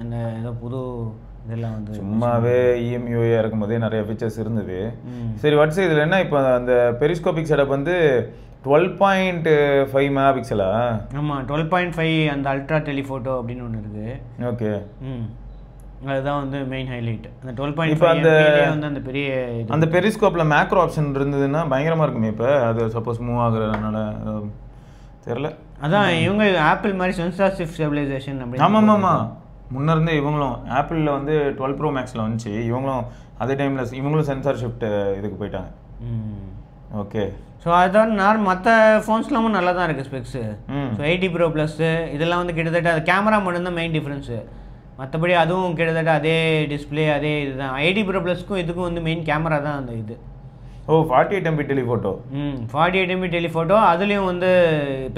அந்த ஏதோ புது இதெல்லாம் வந்து சும்மாவே EMUI இருக்கும்போதே நிறைய ஃபீச்சர்ஸ் இருந்தது. சரி, வாட்ஸ் இதில் என்ன இப்போ அந்த பெரிஸ்கோபிக் செட்டப் வந்து 12.5 மெகாபிக்சலா? ஆமாம், 12.5 அந்த அல்ட்ரா டெலிஃபோட்டோ அப்படின்னு ஒன்று இருக்குது. ஓகே, அதுதான் வந்து மெயின் ஹைலைட். அந்த 12.5 வந்து அந்த பெரிய அந்த பெரிஸ்கோப்ல மேக்ரோ ஆப்ஷன் இருந்ததுன்னா பயங்கரமா இருக்குமே. இப்போ அது சப்போஸ் மூவ் ஆகுறதுனால தெரியல. அதான் இவங்க ஆப்பிள் மாதிரி சென்சார் ஷிஃப்ட் ஸ்டெபிலைசேஷன் அப்படி. ஆமாம், முன்ன இருந்தே இவங்களும் ஆப்பிளில் வந்து 12 Pro Maxல வந்துச்சு. இவங்களும் அதே டைமில் இவங்களும் சென்சார் ஷிஃப்ட் இதுக்கு போயிட்டாங்க. ஓகே, ஸோ அதுதான் மற்ற ஃபோன்ஸ்லாமும் நல்லா தான் இருக்குது ஸ்பெக்ஸு. ஸோ 80 Pro Plus இதெல்லாம் வந்து கிட்டத்தட்ட அது கேமரா மட்டும்தான் மெயின் டிஃப்ரென்ஸு. மற்றபடி அதுவும் கிட்டத்தட்ட அதே டிஸ்பிளே அதே இதுதான். 80 Pro Plusக்கும் இதுக்கும் வந்து மெயின் கேமரா தான் அந்த இது. 48 MP டெலிஃபோட்டோ. 48 MP telephoto. அதுலேயும் வந்து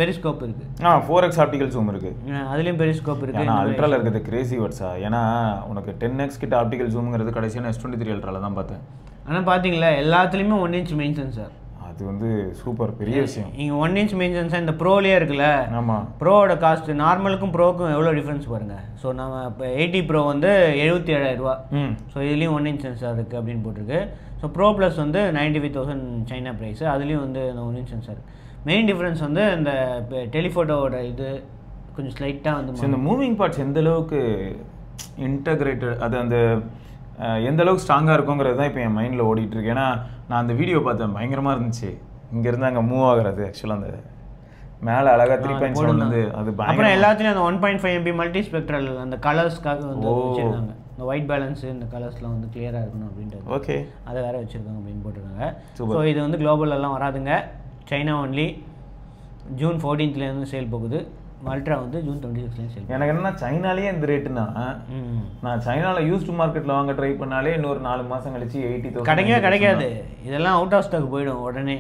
பெரிஸ்கோப் இருக்குது. 4x ஆப்டிகல் ஜூம் இருக்குது. அதுலேயும் பெரிஸ்கோப் இருக்குது. ஆனால் அல்ட்ராவில் இருக்கிறது கிரேசி வட்ஸா. ஏன்னா உனக்கு 10x கிட்ட ஆப்டிகல் ஜூம்ங்கிறது கடைசியான S23 அல்ட்ராவில் தான் பார்த்தேன். ஆனால் பார்த்தீங்களா எல்லாத்துலேயுமே 1 inch மெயின் சென்சார். அது வந்து சூப்பர் பெரிய விஷயம். இங்கே 1 inch மெயின் சென்சார் இந்த ப்ரோலேயே இருக்குல்ல. ஆமாம், ப்ரோவோட காஸ்ட் நார்மலுக்கும் ப்ரோக்கும் எவ்வளோ டிஃப்ரென்ஸ் பாருங்கள். ஸோ நம்ம இப்போ 80 Pro வந்து 77,000. ஸோ இதுலேயும் 1 inch சென்சார் இருக்குது அப்படின்னு போட்டிருக்கு. ஸோ ப்ரோ ப்ளஸ் வந்து 95,000 சைனா ப்ரைஸு. அதுலேயும் வந்து அந்த 1 inch சென்சார். மெயின் டிஃப்ரென்ஸ் வந்து இந்த டெலிஃபோட்டோவோட இது கொஞ்சம் ஸ்லைட்டாக வந்து இந்த மூவிங் பார்ட்ஸ் எந்த அளவுக்கு இன்டகிரேட்டட், அது அந்த எந்த அளவுக்கு ஸ்ட்ராங்காக இருக்குங்கிறது தான் இப்போ என் மைண்டில் ஓடிட்டுருக்கு. ஏன்னா நான் அந்த வீடியோ பார்த்தேன், பயங்கரமாக இருந்துச்சு. இங்கேருந்து அங்கே மூவ் ஆகுறது ஆக்சுவலாக அந்த மேலே அழகாக 3.7 வந்து அது அப்புறம் எல்லாத்துலேயும் அந்த 1.5 MB மல்டி ஸ்பெக்ட்ரல் அந்த கலர்ஸ்க்காக வந்து வச்சுருக்காங்க. இந்த ஒயிட் பேலன்ஸு இந்த கலர்ஸ்லாம் வந்து கிளியராக இருக்கணும் அப்படின்றது. ஓகே, அதை வேறு வச்சுருக்காங்க அப்படின்னு போட்டிருக்காங்க. ஸோ இது வந்து குளோபலெல்லாம் வராதுங்க, China only. June 14th sale போகுது. அல்ட்ரா வந்து ஜூன் 26 சேல். எனக்கு என்னன்னா சைனாலேயே இந்த ரேட்டுனா நான் சைனாவில் யூஸ்டு மார்க்கெட்டில் வாங்க ட்ரை பண்ணாலே இன்னொரு 4 மாதம் கழிச்சு 80,000 கிடைக்காது. இதெல்லாம் அவுட் ஆஃப் ஸ்டாக் போயிடும் உடனே.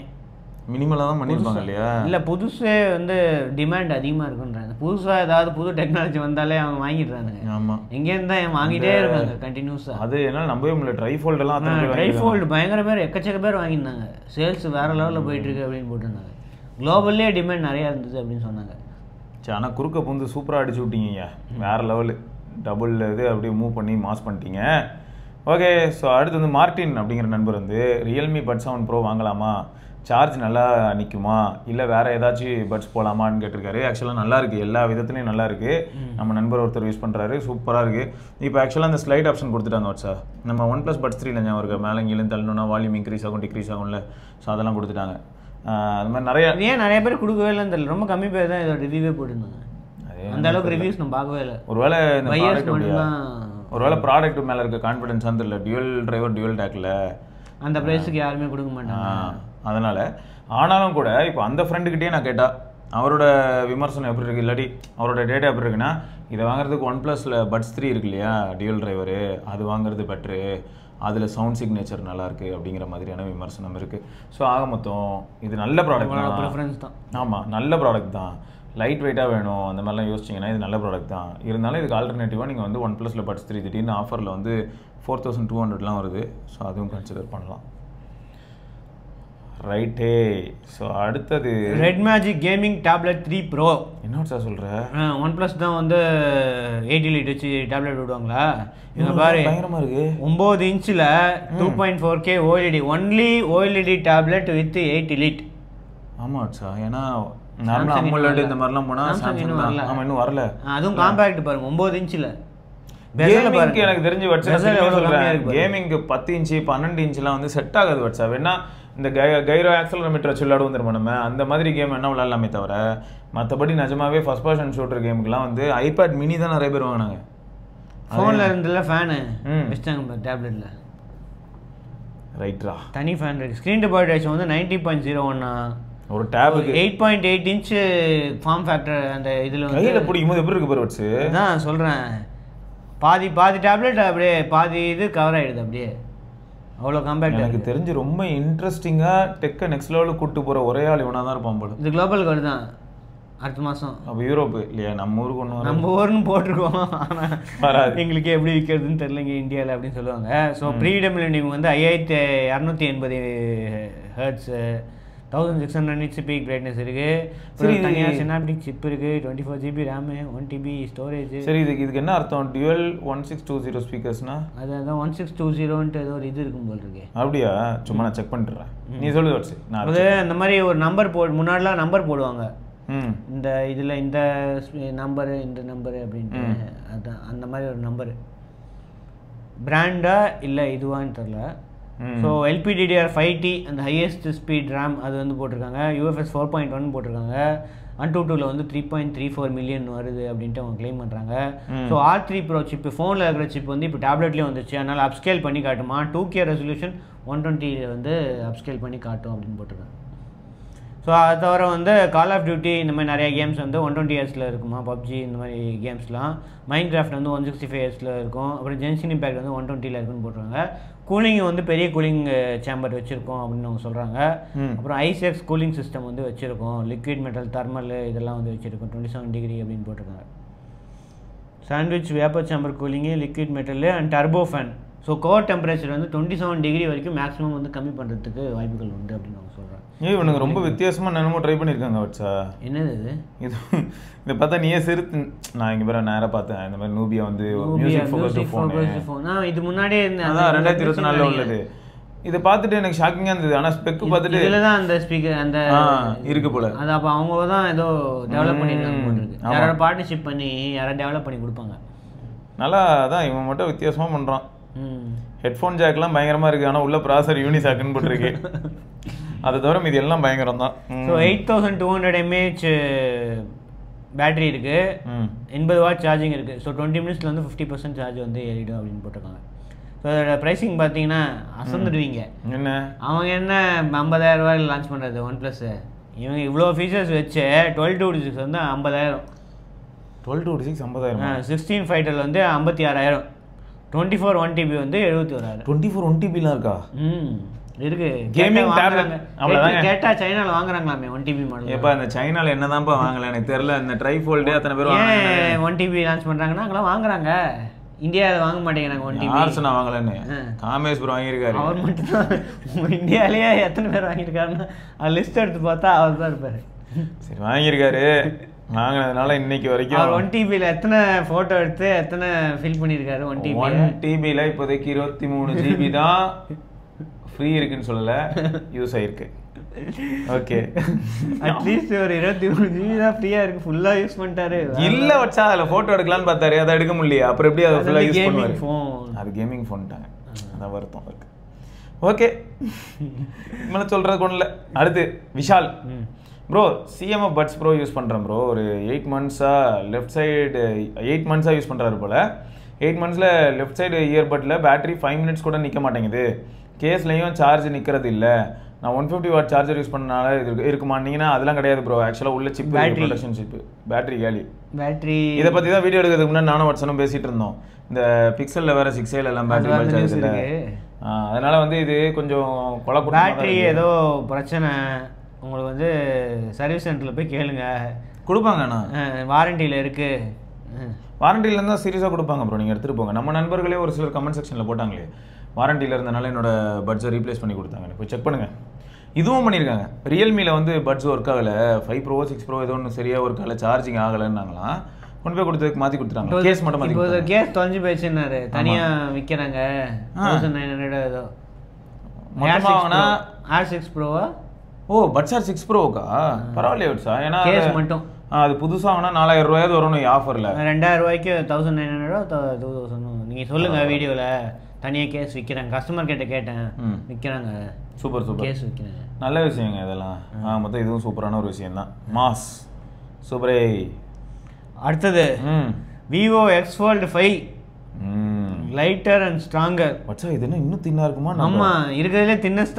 மினிமலாக தான் பண்ணியிருப்பாங்க இல்லையா? இல்லை, புதுசே வந்து டிமாண்ட் அதிகமாக இருக்குன்றாங்க. புதுசாக ஏதாவது புது டெக்னாலஜி வந்தாலே அவங்க வாங்கிடுறானுங்க. ஆமாம், எங்கேருந்து தான் வாங்கிட்டே இருக்காங்க கண்டினியூஸாக. அது என்னால் நம்பவே முடியல. ட்ரைஃபோல்டெல்லாம் ட்ரைஃபோல்டு பயங்கர பேர், எக்கச்சக்க பேர் வாங்கியிருந்தாங்க. சேல்ஸ் வேறு லெவலில் போயிட்டுருக்கு அப்படின்னு போட்டிருந்தாங்க. குளோபல்லே டிமாண்ட் நிறையா இருந்தது அப்படின்னு சொன்னாங்க. சரி, ஆனால் குறுக்க பூந்து சூப்பராக அடிச்சு விட்டீங்க, வேறு லெவலு. டபுள் இது அப்படியே மூவ் பண்ணி மாஸ் பண்ணிட்டீங்க. ஓகே, ஸோ அடுத்து வந்து மார்டின் அப்படிங்கிற நண்பர் வந்து ரியல்மி பட்ஸ் 7 ப்ரோ வாங்கலாமா, சார்ஜ் நல்லா நிற்குமா, இல்லை வேறு ஏதாச்சும் பட்ஸ் போகலாமான்னு கேட்டிருக்காரு. ஆக்சுவலாக நல்லா இருக்குது, எல்லா விதத்துலையும் நல்லா இருக்குது. நம்ம நண்பர் ஒருத்தர் யூஸ் பண்ணுறாரு, சூப்பராக இருக்குது. இப்போ ஆக்சுவலாக அந்த ஸ்லைட் ஆப்ஷன் கொடுத்துட்டாங்க வாட்ஸா. நம்ம OnePlus Buds 3 ஞாபகம் இருக்குது, மேலே இங்கேயும் தள்ளணுன்னா வால்யூம் இன்க்ரீஸ் ஆகும் டிக்ரீஸ் ஆகும்ல. ஸோ அதெல்லாம் கொடுத்துட்டாங்க. அது மாதிரி நிறைய பேர் கொடுக்கவே இல்லைன்னு தெரியல. ரொம்ப கம்மி பேர் தான் இதோட ரிவ்யூவே போட்டுருந்தாங்க. அந்த அளவுக்கு ரிவ்யூஸ் நம்ம பார்க்கவே இல்லை. ஒருவேளை இந்த ஒருவேளை ப்ராடக்ட் மேலே இருக்க கான்ஃபிடன்ஸாக தெரியல. டியூவல் டிரைவர் டியூவல் டேக்கில் அந்த ப்ரைஸுக்கு யாருமே கொடுக்க மாட்டாங்க. அதனால் ஆனாலும் கூட இப்போ அந்த ஃப்ரெண்டுக்கிட்டே நான் கேட்டால் அவரோட விமர்சனம் எப்படி இருக்குது, இல்லாட்டி அவரோட டேட்டா எப்படி இருக்குன்னா, இதை வாங்குறதுக்கு OnePlusல Buds 3 இருக்கு இல்லையா, டியூவல் டிரைவரு, அது வாங்குறது பெட்ரு, அதில் சவுண்ட் சிக்னேச்சர் நல்லாயிருக்கு அப்படிங்கிற மாதிரியான விமர்சனம் இருக்குது. ஸோ ஆக மொத்தம் இது நல்ல ப்ராடக்ட் தான். ஆமாம், நல்ல ப்ராடக்ட் தான். லைட் வெயிட்டாக வேணும் அந்த மாதிரிலாம் யோசிச்சிங்கன்னா இது நல்ல ப்ராடக்ட் தான். இருந்தாலும் இதுக்கு ஆல்டர்னேட்டிவாக நீங்கள் வந்து OnePlusல Buds 3 திடீர்னு ஆஃபரில் வந்து 4200 வருது. ஸோ அதுவும் கன்சிடர் பண்ணலாம். ரைட்டே. ஸோ அடுத்தது red magic gaming tablet 3 bro. என்ன சார் சொல்கிற? OnePlus தான் வந்து 80 லிட் வச்சு டேப்லெட் விடுவாங்களா? இவங்க பாரு, பயங்கரமாக இருக்குது. 9 இன்ச்சில் 2.4K OLED, only OLED tablet with 8 லிட். ஆமாம் சார், ஏன்னா நார்மலாக AMOLED இந்த மாதிரிலாம் போனால் இன்னும் வரல. அதுவும் காம்பேக்ட் பாருங்க, 9 இன்ச்சில். கேமிங்க்கு எனக்கு தெரிஞ்சு கேமிங்க்கு 10 இன்ச்சு 12 இன்ச்சுலாம் வந்து செட் ஆகாது வாட்ஸா. வேணா இந்த கைரோ ஆக்சலரோமீட்டர் வச்சு விளையாடுவோம் தெரியுமா நம்ம, அந்த மாதிரி கேம் என்ன விளையாடலாமே தவிர மற்றபடி நிஜமாவே ஃபர்ஸ்ட் பர்சன் ஷூட்டர் கேமுக்குலாம் வந்து iPad mini தான் நிறைய பேர் வாங்கினாங்க. ஃபோனில் இருந்துல ஃபேனு வச்சிட்டாங்க டேப்லெட்டில். ரைட்ரா, தனி ஃபேன் இருக்குது. ஸ்க்ரீன் டு பாடி ரேஷியோ வந்து 90.01. ஒரு டேபுக்கு 8.8 இன்ச்சு ஃபார்ம் ஃபேக்டர். அந்த இதில் வந்து கையில் பிடிக்கும்போது எப்படி இருக்கு பாரு வச்சு தான் சொல்கிறேன். பாதி டேப்லெட் அப்படியே பாதி இது கவர் ஆகிடுது அப்படியே. அவ்வளோ காம்பேக்ட். எனக்கு தெரிஞ்சு ரொம்ப இன்ட்ரெஸ்டிங்காக டெக்கை நெக்ஸ்ட் லெவலுக்கு கூப்பிட்டு போகிற ஒரே ஆள் இவனாக தான் இருப்பான் போல. இது குளோபல் கார்டு தான் அடுத்த மாதம். அப்போ யூரோப்பு இல்லையா, நம்ம ஊருக்கு ஒன்று நம்ம ஊருன்னு போட்டிருக்கோம். ஆனால் வராது, எங்களுக்கு எப்படி விற்கிறதுன்னு தெரியலங்க இந்தியாவில் அப்படின்னு சொல்லுவாங்க. ஸோ ப்ரீடமினன்ட் வந்து 5280 ஹெர்ட்ஸு, 1600 nits பீக் பிரைட்னஸ் இருக்குது. சரி, தனியாக சினாப்டிக் சிப் இருக்குது, 24 GB RAM, 1 TB ஸ்டோரேஜ். சரி, இதுக்கு என்ன அர்த்தம்? டியூவல் 1620 ஸ்பீக்கர்ஸ்னா அதான் 1620 ஏதோ ஒரு இது இருக்கும் போல் இருக்கு. அப்படியா? சும்மா நான் செக் பண்ணிட்டுறேன், நீ சொல்லு வச்சு. அது அந்த மாதிரி ஒரு நம்பர் முன்னாடிலாம் நம்பர் போடுவாங்க இந்த இதில், இந்த நம்பரு இந்த நம்பரு அப்படின்ட்டு. அதுதான் அந்த மாதிரி ஒரு நம்பரு. பிராண்டா இல்லை இதுவான்னு தெரில. ஸோ LPDDR5T அந்த ஹையஸ்ட் ஸ்பீட் ரேம் அது வந்து போட்டிருக்காங்க. UFS 4.1 போட்டிருக்காங்க. AnTuTuல வந்து 3.34 மில்லியன் வருது அப்படின்ட்டு அவங்க கிளைம் பண்ணுறாங்க. ஸோ R3 Pro சிப் ஃபோனில் இருக்கிற சிப் வந்து இப்போ டேப்லெட்லேயும் வந்துச்சு. அதனால் அப்ஸ்கேல் பண்ணி காட்டுமா, 2K ரெசல்யூஷன் 120 வந்து அப்ஸ்கேல் பண்ணி காட்டும் அப்படின்னு போட்டிருக்காங்க. ஸோ அது தவிர வந்து கால் ஆஃப் டியூட்டி இந்த மாதிரி நிறைய கேம்ஸ் வந்து 120Hzல இருக்குமா, PUBG இந்த மாதிரி கேம்ஸ்லாம். மைன்கிராஃப்ட் வந்து 165Hzல இருக்கும். அப்புறம் ஜென்சின் இம்பேக்ட் வந்து 120ல் இருக்குன்னு போட்டுருக்காங்க. கூலிங் வந்து பெரிய கூலிங் சேம்பர் வச்சுருக்கோம் அப்படின்னு அவங்க சொல்கிறாங்க. அப்புறம் ஐசிஎக்ஸ் கூலிங் சிஸ்டம் வந்து வச்சுருக்கோம். லிக்விட் மெட்டல் தெர்மல் இதெல்லாம் வந்து வச்சுருக்கோம் 27 டிகிரி அப்படின்னு போட்டிருக்காங்க. Sandwich vapour chamber cooling, liquid metal and turbo fan. So core temperature வந்து 27 டிகிரி வரைக்கும் மேக்ஸிமம் வந்து கம்மி பண்ணுறதுக்கு வாய்ப்புகள் உண்டு அப்படின்னு அவங்க சொல்கிறாங்க. ஏன் இவனுக்கு ரொம்ப வித்தியாசமாக என்னமோ ட்ரை பண்ணியிருக்காங்க வச்சா. என்னது இது? இதை பார்த்தா நீயே சிறுத்து. நான் இங்கே பேர நேராக பார்த்தேன் இந்த மாதிரி நூபியா வந்து மியூசிக் ஃபோக்கஸ்டு ஃபோன். இது முன்னாடியே அதான் 2024 உள்ளது. இதை பார்த்துட்டு எனக்கு ஷாக்கிங்காக இருந்தது. ஆனால் ஸ்பெக்கு பார்த்துட்டு இதில் தான் அந்த ஸ்பீக்கர் அந்த இருக்கு போல. அது அப்போ அவங்க தான் ஏதோ டெவலப் பண்ணியிருக்காங்க. யாரோட பார்ட்னர்ஷிப் பண்ணி யாராவது டெவலப் பண்ணி கொடுப்பாங்க. நல்லா தான் இவன் மட்டும் வித்தியாசமாக பண்ணுறான். ஹெட்ஃபோன் ஜாக்லாம் பயங்கரமாக இருக்குது, ஆனால் உள்ள ப்ராசர் யூனிசாக்குன்னு போட்டிருக்கு. அதை தவிர இது எல்லாம் பயங்கரம் தான். ஸோ 8200 mAh பேட்டரி இருக்குது, 80 வாட் சார்ஜிங் இருக்குது. ஸோ 20 மினிட்ஸில் வந்து 50% சார்ஜ் வந்து ஏறிடும் அப்படின்னு போட்டிருக்காங்க. ஸோ அதோட ப்ரைஸிங் பார்த்தீங்கன்னா அசந்துடுவீங்க. என்ன அவங்க என்ன 50,000 ரூபாயில் லான்ச் பண்ணுறது OnePlus, இவங்க இவ்வளோ ஃபீச்சர்ஸ் வச்சு 12-6 வந்து 50,000, 12-6 50,000, 16 ஃபைட்டர் வந்து 56,000, 24 1TB வந்து 71,000. 24 1TBலாம் இருக்கா? இருக்கு. கேமிங் டேப்லெட் அவ்வளவுதான். கேட்டா சைனால வாங்குறாங்களாமே 1TB மாடல். ஏப்பா இந்த சைனால என்னதான்ப்பா வாங்கல எனக்கு தெரியல. இந்த ட்ரைஃபோல்ட் அத்தனை பேர் வாங்குறாங்க. 1TB லான்ச் பண்றாங்கன்னா அங்கலாம் வாங்குறாங்க. இந்தியாவில் வாங்க மாட்டேங்கிறாங்க 1TB. ஆர்சனா வாங்கலன்னு காமேஷ் ப்ரோ வாங்கியிருக்காரு. அவர் மட்டும் தான் இந்தியாவிலேயே எத்தனை பேர் வாங்கியிருக்காருன்னா அது லிஸ்ட் எடுத்து பார்த்தா அவர் தான் இருப்பாரு. சரி வாங்கியிருக்காரு. வாங்கினதுனால இன்னைக்கு வரைக்கும் அவர் 1TBல எத்தனை போட்டோ எடுத்து எத்தனை ஃபில் பண்ணியிருக்காரு. 1TBல இப்போதைக்கு 23 GB தான் ஃப்ரீ இருக்குன்னு சொல்லல, யூஸ் ஆயிருக்கு. ஓகே அட்லீஸ்ட் ஒரு 23 GB தான் ஃப்ரீயா இருக்கு, ஃபுல்லா யூஸ் பண்ணிட்டாரு. இல்ல வச்சா அதுல போட்டோ எடுக்கலாம்னு பார்த்தாரு, அதை எடுக்க முடியல. அப்புறம் எப்படி அதை ஃபுல்லா யூஸ் பண்ணுவாரு? அது கேமிங் ஃபோன்ட்டாங்க, அதான் வருத்தம் இருக்கு. ஓகே மேல சொல்றது ஒண்ணு இல்ல. அடுத்து Vishal bro, CMF buds pro use பண்றேன் ப்ரோ. ஒரு 8 மந்த்ஸா லெஃப்ட் சைடு 8 மந்த்ஸா யூஸ் பண்றாரு போல. 8 மந்த்ஸ்ல லெஃப்ட் சைடு இயர்பட்ல பேட்டரி 5 மினிட்ஸ் கூட நிக்க மாட்டேங்குது. கேஸ்லையும் சார்ஜ் நிற்கிறது இல்லை. நான் 150 வாட் சார்ஜர் யூஸ் பண்ணனால இது இருக்குமானீங்கன்னா அதெல்லாம் கிடையாது ப்ரோ. ஆக்சுவலாக உள்ள சிப் ப்ரொடக்ஷன் சிப் பேட்டரி காலி. பேட்டரி இதை பற்றி தான் வீடியோ எடுக்கிறதுக்கு முன்னாடி நானும் வாட்ஸ்அனும் பேசிகிட்டு இருந்தோம். இந்த பிக்சலில் வேறு 6A எல்லாம் பேட்டரி சார்ஜ் இல்லை. அதனால வந்து இது கொஞ்சம் குழப்பம். பேட்டரி ஏதோ பிரச்சனை உங்களுக்கு வந்து சர்வீஸ் சென்டரில் போய் கேளுங்க, கொடுப்பாங்கண்ணா. வாரண்டியில் இருக்குது. வாரண்டியில் இருந்தால் சீரியஸாக கொடுப்பாங்க ப்ரோ, நீங்கள் எடுத்துகிட்டு போங்க. நம்ம நண்பர்களே ஒரு சிலர் கமெண்ட் செக்ஷனில் போட்டாங்களே வாரண்டியில் இருந்தனால என்னோட பட்ஸை ரீப்ளேஸ் பண்ணி கொடுத்தாங்க. போய் செக் பண்ணுங்கள். இதுவும் பண்ணியிருக்காங்க. ரியல்மியில் வந்து பட்ஸ் ஒர்க் ஆகலை, 5 Pro 6 Pro ஏதோ ஒன்று சரியாக ஒர்க் ஆகலை, சார்ஜிங் ஆகலைன்னாங்களாம். கொண்டு போய் கொடுத்ததுக்கு மாற்றி கொடுத்துட்டாங்க. கேஸ் மட்டும் மாற்றி. இப்போ கேஸ் தொலைஞ்சு போயிடுச்சுன்னாரு, தனியாக விற்கிறாங்க 1900 ஏதோ. வாங்கினா R6 Pro-வா? ஓ பட்ஸ் R6 Pro-க்கா? பரவாயில்லையே வட்ஸா. ஏன்னா கேஸ் மட்டும் அது புதுசாக வாங்கினா 4000 ரூபாயாவது வரணும் ஆஃபரில். 2000 ரூபாய்க்கு 1900 2000. நீங்கள் சொல்லுங்கள் வீடியோவில் தனியாக கேஸ் விற்கிறாங்க. கஸ்டமர் கிட்ட கேட்டேன், விற்கிறாங்க. சூப்பர் சூப்பர் கேஸ் விற்கிறாங்க. நல்ல விஷயங்க இதெல்லாம். மொத்தம் இதுவும் சூப்பரான ஒரு விஷயம் தான். மாஸ் சூப்பரே. அடுத்தது Vivo X Fold 5 lighter and stronger. வச்சா இது என்ன இன்னும் தின்னா இருக்குமா? ஆமாம், இருக்கிறதுலே தின்னஸ்ட்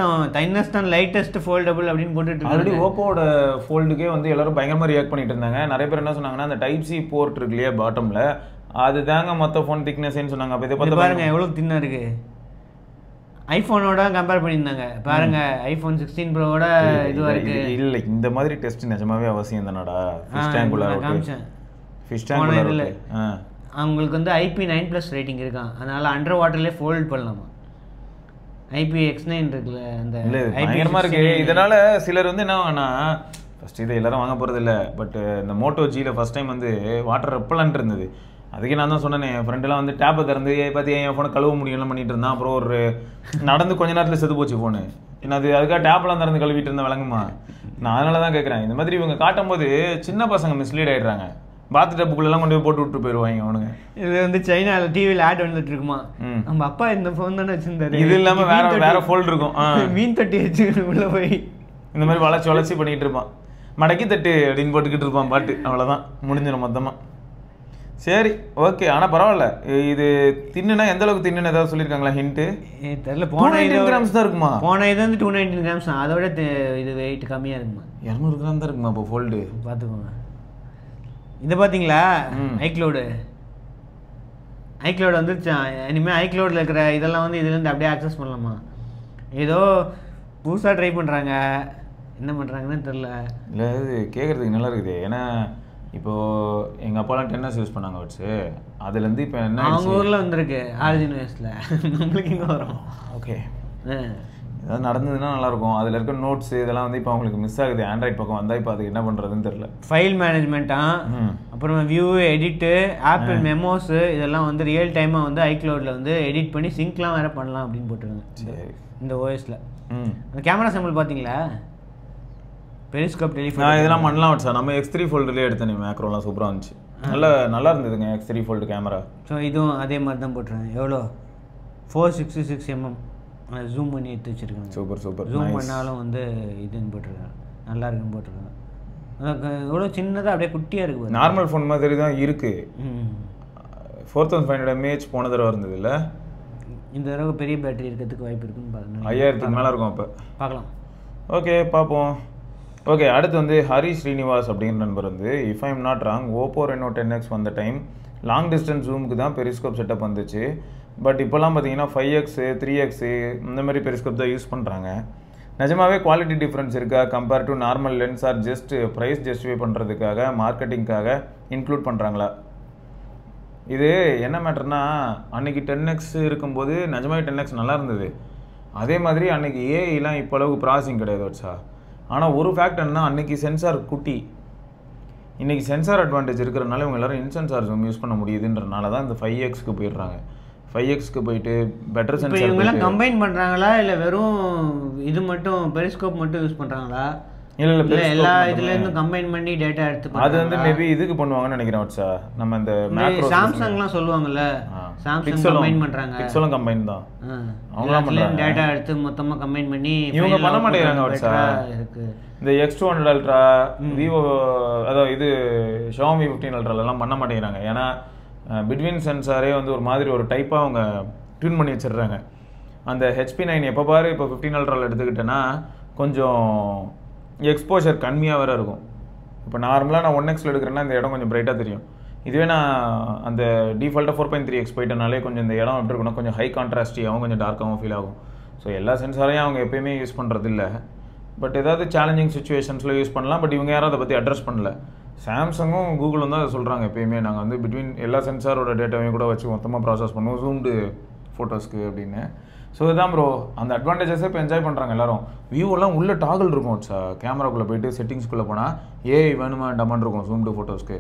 அண்ட் லைட்டஸ்ட் ஃபோல்டபுள் அப்படின்னு போட்டுட்டு ஆல்ரெடி ஓப்போட ஃபோல்டுக்கே வந்து எல்லாரும் பயங்கரமாக ரியாக்ட் பண்ணிட்டு இருந்தாங்க. நிறைய பேர் என்ன சொன்னாங்கன்னா அந்த Type-C போர்ட் இருக்கு இல்லையா பாட்டமில், அது தாங்க மொத்த ஃபோன் திக்னஸ்ன்னு சொன்னாங்க. அப்போ இதை பார்த்து பாருங்க எவ்வளோ தின்னா இருக்கு. ஐஃபோனோட கம்பேர் பண்ணியிருந்தாங்க பாருங்க. iPhone 16 Pro-வோட இதுவாக இருக்கு. இல்லை இந்த மாதிரி டெஸ்ட் நிஜமாவே அவசியம் தானடா. ஃபிஷ் டேங்குலர் இல்லை. அவங்களுக்கு வந்து IP9+ ரேட்டிங் இருக்கான், அதனால அண்டர் வாட்டர்லேயே ஃபோல்ட் பண்ணலாமா. IPX9 இருக்குல்ல அந்த பயங்கரமாக இருக்கு. இதனால சிலர் வந்து என்ன வாங்கினா ஃபர்ஸ்ட் இதை எல்லாரும் வாங்க போகிறது இல்லை. பட் இந்த Moto G-ல ஃபர்ஸ்ட் டைம் வந்து வாட்டர் ரெப்பலண்ட் இருந்தது. அதுக்கே நான் தான் சொன்னேன், என் ஃப்ரெண்டெல்லாம் வந்து டேப்பை திறந்து பார்த்து என் ஃபோனை கழுவ முடியும்லாம் பண்ணிட்டு இருந்தான். அப்புறம் ஒரு நடந்து கொஞ்ச நேரத்தில் செத்து போச்சு ஃபோனு. ஏன்னா அது அதுக்காக டேப்லாம் திறந்து கழுவிட்டு இருந்தேன் விளங்குமா. நான் அதனால தான் கேட்குறேன். இந்த மாதிரி இவங்க காட்டும் போது சின்ன பசங்க மிஸ்லீட் ஆகிடுறாங்க. பாத் டப்புக்குள்ளெல்லாம் கொண்டு போய் போட்டு விட்டு போயிடுவாங்க அவனுங்க. இது வந்து சைனாவில் டிவியில் ஆட் வந்துட்டு இருக்குமா, நம்ம அப்பா இந்த ஃபோன் தானே வச்சுருந்தாரு, இது இல்லாமல் வேற ஃபோல்டு இருக்கும், மீன் தட்டி வச்சு உள்ள போய் இந்த மாதிரி வளர்ச்சி பண்ணிட்டு இருப்பான். மடக்கி தட்டு அப்படின்னு போட்டுக்கிட்டு இருப்பான் பாட்டு. அவ்வளோதான், முடிஞ்சிடும் மொத்தமாக. சரி ஓகே. ஆனால் பரவாயில்ல. இது தின்னுனா எந்த அளவுக்கு தின்னுன்னு ஏதாவது சொல்லியிருக்காங்களா ஹிண்ட்டு? தெரியல. போன கிராம்ஸ் தான் இருக்குமா? போன இது வந்து 219 கிராம்ஸ். அதோட இது வெயிட் கம்மியாக இருக்குமா? 200 கிராம் தான் இருக்குமா இப்போ ஃபோல்டு? பார்த்துக்கோங்க. இதை பார்த்தீங்களா ஐக்ளோடு வந்துருச்சான். இனிமேல் ஐக்ளோடில் இருக்கிற இதெல்லாம் வந்து இதுலேருந்து அப்படியே ஆக்சஸ் பண்ணலாமா. ஏதோ புதுசாக ட்ரை பண்ணுறாங்க, என்ன பண்ணுறாங்கன்னு தெரில. இல்லை இது கேட்குறதுக்கு நல்லா இருக்குது. ஏன்னா இப்போது எங்கள் அப்பாலாம் 10S யூஸ் பண்ணாங்க வச்சு, அதுலேருந்து இப்போ என்ன அவங்க ஊரில் வந்திருக்கு ஆரிஜின் வயசில், நம்மளுக்கு இங்கே வரும். ஓகே, ஏதாவது நடந்ததுன்னா நல்லாயிருக்கும். அதில் இருக்க நோட்ஸ் இதெல்லாம் வந்து இப்போ அவங்களுக்கு மிஸ் ஆகுது. ஆண்ட்ராய்ட் பக்கம் வந்தால் இப்போ அதுக்கு என்ன பண்ணுறதுன்னு தெரில. ஃபைல் மேனேஜ்மெண்ட்டாக, அப்புறம் வியூ எடிட்டு, ஆப்பிள் மெமோஸு, இதெல்லாம் வந்து ரியல் டைமாக வந்து ஐக்ளவுடில் வந்து எடிட் பண்ணி சிங்க்லாம் வேறு பண்ணலாம் அப்படின்னு போட்டுருங்க. சரி, இந்த ஓஎஸில். அந்த கேமரா சாம்பிள் பார்த்தீங்களா? பெரிஸ்கோப் டெலிஃபோன் இதெல்லாம் பண்ணலாம் சார். நம்ம X3 ஃபோல்டுலேயே எடுத்தேன். மேக்ரோலாம் சூப்பராக இருந்துச்சு, நல்லா இருந்ததுங்க X3 ஃபோல்டு கேமரா. ஸோ இதுவும் அதே மாதிரி தான் போட்டுருங்க. எவ்வளோ? 466mm ஜூம் பண்ணி எடுத்து வச்சுருக்காங்க. சூப்பர் ஜூம் பண்ணாலும் வந்து இதுன்னு போட்டிருக்காங்க, நல்லா இருக்குன்னு போட்டிருக்காங்க. எவ்வளோ சின்னதாக அப்படியே குட்டியாக இருக்குது, நார்மல் ஃபோன் மாதிரி தான் இருக்குது. 4500 mAh போன தடவை இருந்தது இல்லை, இந்த தடவை பெரிய பேட்டரி இருக்கிறதுக்கு வாய்ப்பு இருக்குன்னு பாருங்க. 5000க்கு மேலே இருக்கும். அப்போ பார்க்கலாம். ஓகே பார்ப்போம். ஓகே, அடுத்து வந்து ஹரி ஸ்ரீனிவாஸ் அப்படிங்கிற நண்பர் வந்து if I'm not wrong Oppo Reno 10X வந்த டைம் லாங் டிஸ்டன்ஸ் ஜூமுக்கு தான் பெரிஸ்கோப் செட்டப் வந்துச்சு. பட் இப்போலாம் பார்த்தீங்கன்னா 5X 3X இந்த மாதிரி பெரிஸ்கோப் தான் யூஸ் பண்ணுறாங்க. நிஜமாவே குவாலிட்டி டிஃப்ரென்ஸ் இருக்கா compare to normal lens, or just price justify பண்ணுறதுக்காக மார்க்கெட்டிங்காக இன்க்ளூட் பண்ணுறாங்களா? இது என்ன மேட்டர்னா, அன்றைக்கி 10X இருக்கும்போது நிஜமாவே 10X நல்லா இருந்தது. அதே மாதிரி அன்றைக்கி ஏஐலாம் இப்போ அளவுக்கு ப்ராசஸிங் கிடையாது வச்சா. ஆனால் ஒரு ஃபேக்ட் என்ன, அன்றைக்கி சென்சார் குட்டி, இன்றைக்கி சென்சார் அட்வான்டேஜ் இருக்கிறனால இவங்க எல்லோரும் இன்சென்சார் ஜூம் யூஸ் பண்ண முடியுதுன்றனால தான் இந்த 5Xக்கு போயிடுறாங்க. 5Xக்கு போயிட்டு பெட்டர் சென்சார். இவங்கெல்லாம் கம்பைன் பண்ணுறாங்களா இல்லை வெறும் இது மட்டும் பெரிஸ்கோப் மட்டும் யூஸ் பண்ணுறாங்களா? இல்லை எல்லா இதுலேருந்தும் கம்பைன் பண்ணி டேட்டா எடுத்து அது வந்து மேபி இதுக்கு பண்ணுவாங்கன்னு நினைக்கிறேன் வச்சா. நம்ம இந்த மேக்ரோ சாம்சங்லாம் சொல்லுவாங்கல்ல, சாம்சங் கம்பைன் பண்ணுறாங்க, பிக்சலும் கம்பைன் தான் அவங்களாம் பண்ணுறாங்க. டேட்டா எடுத்து மொத்தமாக கம்பைன் பண்ணி இவங்க பண்ண மாட்டேங்கிறாங்க வச்சா. இந்த X200 Ultra, விவோ, அதாவது இது Xiaomi 15 Ultraலாம் பண்ண மாட்டேங்கிறாங்க. ஏன்னா பிட்வீன் சென்சாரே வந்து ஒரு மாதிரி ஒரு டைப்பாக அவங்க ட்யூன் பண்ணி வச்சிடுறாங்க. அந்த HP9 எப்போ பாரு இப்போ 15 Ultra எடுத்துக்கிட்டேன்னா கொஞ்சம் எக்ஸ்போஷர் கம்மியாக வேறு இருக்கும். இப்போ நார்மலாக நான் 1Xல எடுக்கிறேன்னா இந்த இடம் கொஞ்சம் பிரைட்டாக தெரியும். இதுவே நான் அந்த டிஃபால்ட்டாக 4.3X போயிட்டனாலே கொஞ்சம் இந்த இடம் எப்படி இருக்குன்னா கொஞ்சம் ஹை கான்ட்ராஸ்டியாகவும் கொஞ்சம் டார்க்காகவும் ஃபீல் ஆகும். ஸோ எல்லா சென்சாரையும் அவங்க எப்போயுமே யூஸ் பண்ணுறது இல்லை. பட் ஏதாவது சேலஞ்சிங் சுச்சுவேஷன்ஸில் யூஸ் பண்ணலாம். பட் இவங்க யாரும் அதை பற்றி அட்ரஸ் பண்ணல. சாம்சங்கும் கூகுளும் தான் அதை சொல்கிறாங்க எப்போயுமே, நாங்கள் வந்து பிட்வீன் எல்லா சென்சாரோட டேட்டாவையும் கூட வச்சு மொத்தமாக ப்ராசஸ் பண்ணுவோம் ஜூம்டு ஃபோட்டோஸ்க்கு அப்படின்னு. ஸோ இதுதான் ப்ரோ, அந்த அட்வான்டேஜஸை இப்போ என்ஜாய் பண்ணுறாங்க எல்லாரும். வியூவெல்லாம் உள்ள டாகல் இருக்கும் கேமராக்குள்ளே போயிட்டு செட்டிங்ஸ்குள்ளே போனால் ஏஐ வேணுமா வேண்டாமான்னு இருக்கும் ஜூம்டு ஃபோட்டோஸ்க்கு.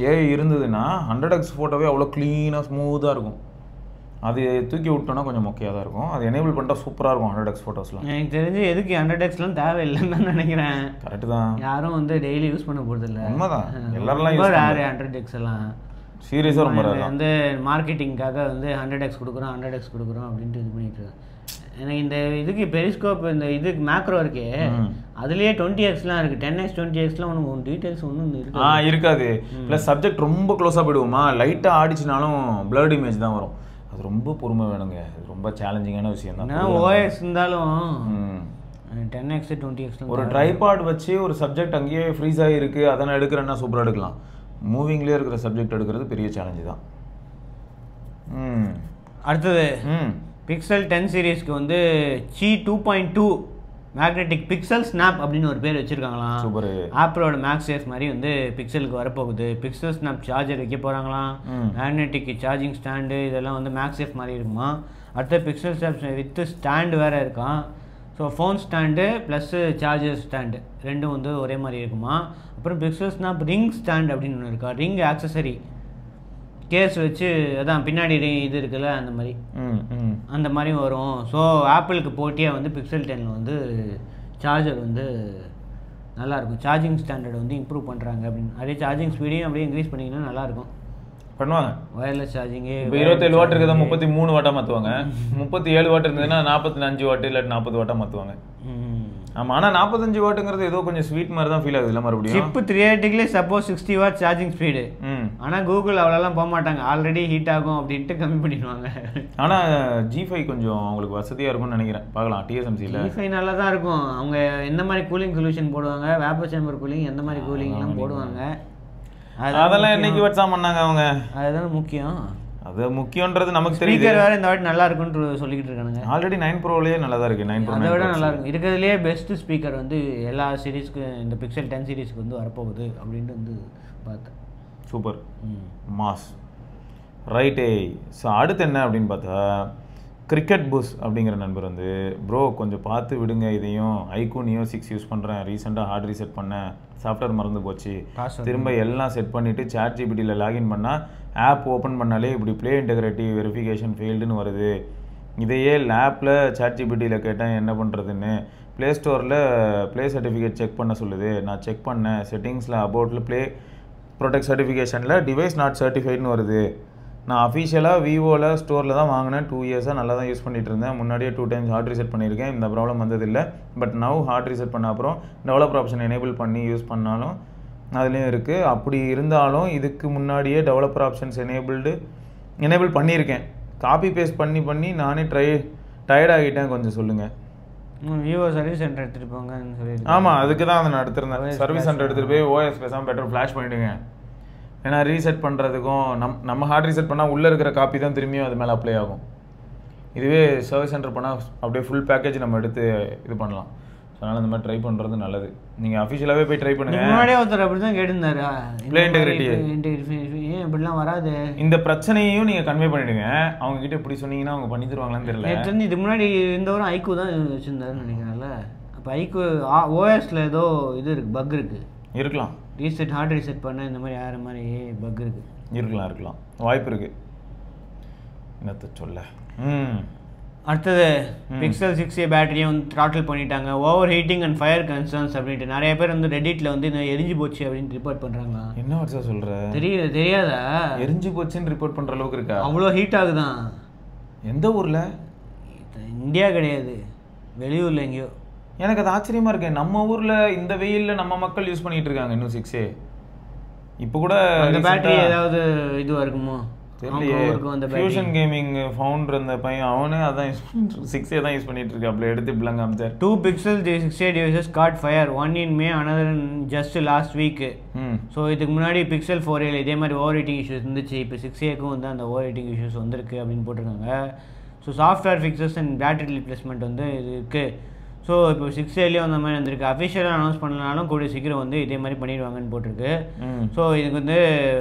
ஏஐ இருந்ததுன்னா 100X ஃபோட்டோவே அவ்வளோ க்ளீனாக ஸ்மூத்தாக இருக்கும். அது தூக்கி விட்டோன்னா கொஞ்சம் மொக்கையாக தான் இருக்கும். அது எனேபிள் பண்ணிட்டா சூப்பராக இருக்கும் 100X ஃபோட்டோஸ்லாம். எனக்கு தெரிஞ்சு எதுக்கு 100Xலாம் தேவையில்லைன்னு தான் நினைக்கிறேன். கரெக்டு தான், யாரும் வந்து டெய்லி யூஸ் பண்ண போகிறது இல்லை. உண்மைதான், எல்லாரெல்லாம் 100X எல்லாம் சீரியஸாக ரொம்ப வந்து மார்க்கெட்டிங்காக வந்து 100X கொடுக்குறோம் 100X கொடுக்குறோம் அப்படின்ட்டு இது பண்ணிட்டு இருக்கேன். எனக்கு இந்த இதுக்கு பெரிஸ்கோப் இந்த இதுக்கு மேக்ரோ இருக்கே, அதுலேயே 20Xலாம் இருக்குது. 10X 20Xலாம் ஒன்று டீட்டெயில்ஸ் ஒன்றும் இருக்காது. ப்ளஸ் சப்ஜெக்ட் ரொம்ப க்ளோஸாக போயிடுவோமா, லைட்டாக ஆடிச்சுனாலும் பிளர்ட் இமேஜ் தான் வரும். அது ரொம்ப பொறுமை வேணுங்க, அது ரொம்ப சேலஞ்சிங்கான விஷயம் தான். ஓஎஸ் இருந்தாலும் 10X 20X ஒரு ட்ரைபாட் வச்சு ஒரு சப்ஜெக்ட் அங்கேயே ஃப்ரீஸ் ஆகிருக்கு, அதை நான் எடுக்கிறேன்னா சூப்பராக எடுக்கலாம். மூவிங்லேயே இருக்கிற சப்ஜெக்ட் எடுக்கிறது பெரிய சேலஞ்சு தான். அடுத்தது பிக்சல் 10 சீரீஸ்க்கு வந்து Qi 2.2 மேக்னெட்டிக் பிக்சல் ஸ்னாப் அப்படின்னு ஒரு பேர் வச்சுருக்காங்களாம். சூப்பர். ஆப்பிளோட மேக்ஸேஃப் மாதிரி வந்து பிக்சலுக்கு வரப்போகுது. பிக்சல் ஸ்னாப் சார்ஜர் வைக்க போகிறாங்களாம், மேக்னெட்டிக் சார்ஜிங் ஸ்டாண்டு இதெல்லாம் வந்து மேக்ஸேஃப் மாதிரி இருக்குமா. அடுத்த பிக்சல் ஸ்னாப் வித் ஸ்டாண்டு வேறு இருக்கான். So phone stand plus charger stand ரெண்டும் வந்து ஒரே மாதிரி இருக்குமா. அப்புறம் பிக்சல் ஸ்னாப் ரிங் ஸ்டாண்ட் அப்படின்னு ஒன்று இருக்கா, ரிங் ஆக்சசரி கேஸ் வச்சு, அதான் பின்னாடி இது இருக்குல்ல அந்த மாதிரி அந்த மாதிரியும் வரும். ஸோ ஆப்பிளுக்கு போட்டியாக வந்து பிக்சல் 10 வந்து சார்ஜர் வந்து நல்லாயிருக்கும். சார்ஜிங் ஸ்டாண்டர்ட் வந்து இம்ப்ரூவ் பண்ணுறாங்க அப்படின்னு. அதே சார்ஜிங் ஸ்பீடையும் அப்படியே இன்க்ரீஸ் பண்ணிங்கன்னா நல்லாயிருக்கும். பண்ணுவாங்க. வயர்லெஸ் சார்ஜிங்கே இப்போ 27 வாட் இருக்குதா 33 வாட்டாக மாற்றுவாங்க. 37 வாட் இருந்ததுன்னா 45 வாட் இல்லை 40 வாட்டாக மாற்றுவாங்க. ஆமாம், ஆனால் 45 வாட்டுங்கிறது ஏதோ கொஞ்சம் ஸ்வீட் மாதிரி தான் ஃபீல் ஆகுது இல்லை மறுபடியும். Chip 380 suppose 60 watt charging speed. ஆனால் கூகுள் அவ்வளோலாம் போக மாட்டாங்க, ஆல்ரெடி ஹீட் ஆகும் அப்படின்ட்டு கம்மி பண்ணிடுவாங்க. ஆனால் G5 கொஞ்சம் அவங்களுக்கு வசதியாக இருக்கும்னு நினைக்கிறேன். பார்க்கலாம் TSMCயில். G5 நல்லா தான் இருக்கும். அவங்க எந்த மாதிரி கூலிங் சொல்யூஷன் போடுவாங்க, வேப்பர் சேம்பர் கூலிங் எந்த மாதிரி கூலிங்லாம் போடுவாங்க, அதெல்லாம் என்னைக்கு வட்சா பண்ணாங்க அவங்க. அதுதான் முக்கியம். அது முக்கியன்றது நமக்கு தெரியும். ஸ்பீக்கர் வேறு இந்த வாட்டி நல்லா இருக்குன்னு சொல்லிக்கிட்டு இருக்கானுங்க. ஆல்ரெடி 9 ப்ரோலேயே நல்லா தான் இருக்குது. 9 ப்ரோ அதை விட நல்லா இருக்கும். இருக்கிறதுலேயே பெஸ்ட் ஸ்பீக்கர் வந்து எல்லா சீரீஸ்க்கு இந்த பிக்சல் 10 சீரீஸ்க்கு வந்து வரப்போகுது அப்படின்ட்டு வந்து பார்த்தேன். Super mass ரைட்டே. ஸோ அடுத்து என்ன அப்படின்னு பார்த்தா கிரிக்கெட் புஷ் அப்படிங்கிற நண்பர் வந்து ப்ரோ கொஞ்சம் பார்த்து விடுங்க, இதையும் iQOO Neo 6 யூஸ் பண்ணுறேன், ரீசெண்டாக ஹார்ட் ரீசெட் பண்ணேன், சாஃப்ட்வேர் மறந்து போச்சு, திரும்ப எல்லாம் செட் பண்ணிவிட்டு ChatGPTயில் லாகின் பண்ணால் ஆப் ஓப்பன் பண்ணாலே இப்படி ப்ளே இன்டெகிரேட்டிவ் வெரிஃபிகேஷன் ஃபெயில்டுன்னு வருது. இதையே லேப்பில் ChatGPTயில் கேட்டேன் என்ன பண்ணுறதுன்னு. ப்ளே ஸ்டோரில் ப்ளே சர்டிஃபிகேட் செக் பண்ண சொல்லுது. நான் செக் பண்ணேன், செட்டிங்ஸில் அபவுட்டில் ப்ளே ப்ரொடெக்ட் சர்டிஃபிகேஷனில் டிவைஸ் நாட் சர்டிஃபைட்னு வருது. நான் அஃபிஷியலாக விவோவில் ஸ்டோரில் தான் வாங்கினேன். 2 இயர்ஸாக நல்லா தான் யூஸ் பண்ணிகிட்டு இருந்தேன். முன்னாடியே 2 times ஹார்ட் ரீசெட் பண்ணியிருக்கேன். இந்த ப்ராப்ளம் வந்ததில்லை. பட் நவ் ஹார்ட் ரீசெட் பண்ண அப்புறம் டெவலப்பர் ஆப்ஷன் எனேபிள் பண்ணி யூஸ் பண்ணாலும் அதுலேயும் இருக்குது. அப்படி இருந்தாலும் இதுக்கு முன்னாடியே டெவலப்பர் ஆப்ஷன்ஸ் எனேபிள் பண்ணியிருக்கேன். காப்பி பேஸ்ட் பண்ணி நானே டயர்ட் ஆகிட்டேன். கொஞ்சம் சொல்லுங்கள். விவோ சர்வீஸ் சென்டர் எடுத்துகிட்டு போங்கன்னு சொல்லி. ஆமாம், அதுக்கு தான் அதை நான் எடுத்திருந்தேன். சர்வீஸ் சென்டர் எடுத்துகிட்டு போய் ஓஎஸ் பேசாமல் பெட்டர் ஃப்ளாஷ் பண்ணிவிடுங்க. ஏன்னா ரீசெட் பண்ணுறதுக்கும் நம்ம ஹார்ட் ரீசெட் பண்ணால் உள்ளே இருக்கிற காப்பி தான் திரும்பியும் அது மேலே அப்ளை ஆகும். இதுவே சர்வீஸ் சென்டர் பண்ணால் அப்படியே ஃபுல் பேக்கேஜ் நம்ம எடுத்து இது பண்ணலாம். ஸோ அதனால் இந்த மாதிரி ட்ரை பண்ணுறது நல்லது. நீங்கள் அஃபிஷியலாகவே போய் ட்ரை பண்ணுங்கள். முன்னாடியே ஒருத்தர் அப்படி தான் கேட்டிருந்தாரு, ப்ளே இன்டெகிரிட்டி ஏன் இப்படிலாம் வராது. இந்த பிரச்சனையும் நீங்கள் கன்வே பண்ணிவிடுங்க. அவங்ககிட்ட இப்படி சொன்னீங்கன்னா அவங்க பண்ணி தருவாங்களான்னு தெரியல. தெரிஞ்சு இதுக்கு முன்னாடி இருந்தவரும் ஐக்கு தான் வச்சுருந்தாருன்னு நினைக்கிறேன்ல. அப்போ ஐக்கு ஓஎஸில் ஏதோ இது இருக்குது, பக் இருக்குது. இருக்கலாம். ரீசெட் ஹார்ட் ரீசெட் பண்ண இந்த மாதிரி ஆகிற மாதிரி பக் இருக்குது. இருக்கலாம், வாய்ப்பு இருக்குது. என்னத்தை சொல்ல. அடுத்தது பிக்சல் 6a பேட்டரியை வந்து த்ராட்டில் பண்ணிட்டாங்க. Over heating and fire concerns அப்படின்ட்டு நிறைய பேர் வந்து ரெடிட்டில் வந்து எரிஞ்சு போச்சு அப்படின்னு ரிப்போர்ட் பண்ணுறாங்க. என்ன வருஷா சொல்கிற? தெரியாதா? எரிஞ்சு போச்சுன்னு ரிப்போர்ட் பண்ணுற அளவுக்கு இருக்கா? அவ்வளோ ஹீட் ஆகுதான். எந்த ஊரில்? இந்தியா கிடையாது, வெளியூரில் எங்கேயோ. எனக்கு அது ஆச்சரியமாக இருக்கேன். நம்ம ஊரில் இந்த வெயிலில் நம்ம மக்கள் யூஸ் பண்ணிகிட்டு இருக்காங்க இன்னும் 6a. இப்போ கூட அந்த பேட்டரி ஏதாவது இதுவாக இருக்குமோ தெரியலையே. ஃபியூஷன் கேமிங் ஃபவுண்டர் அந்த பையன் அவனே அதான் 6a தான் யூஸ் பண்ணிட்டு இருக்கு. அப்படி எடுத்து பிளாங்க அமைச்சார். 2 Pixel 6a devices caught fire, one in May, another in just last week. So இதுக்கு முன்னாடி Pixel 4a இதே மாதிரி ஓவர் ஹீட்டிங் இஷ்யூஸ் இருந்துச்சு. இப்போ 6aக்கும் வந்து அந்த ஓவர் ஹீட்டிங் இஷ்யூஸ் வந்திருக்கு அப்படின்னு போட்டிருக்காங்க. So software fixes and battery replacement வந்து இது இருக்குது. ஸோ இப்போ 6aலேயும் அந்த மாதிரி வந்திருக்கு. அஃபிஷியலாக அனௌன்ஸ் பண்ணலனாலும் கூடிய சீக்கிரம் வந்து இதே மாதிரி பண்ணிடுவாங்கன்னு போட்டிருக்கு. ஸோ இதுக்கு வந்து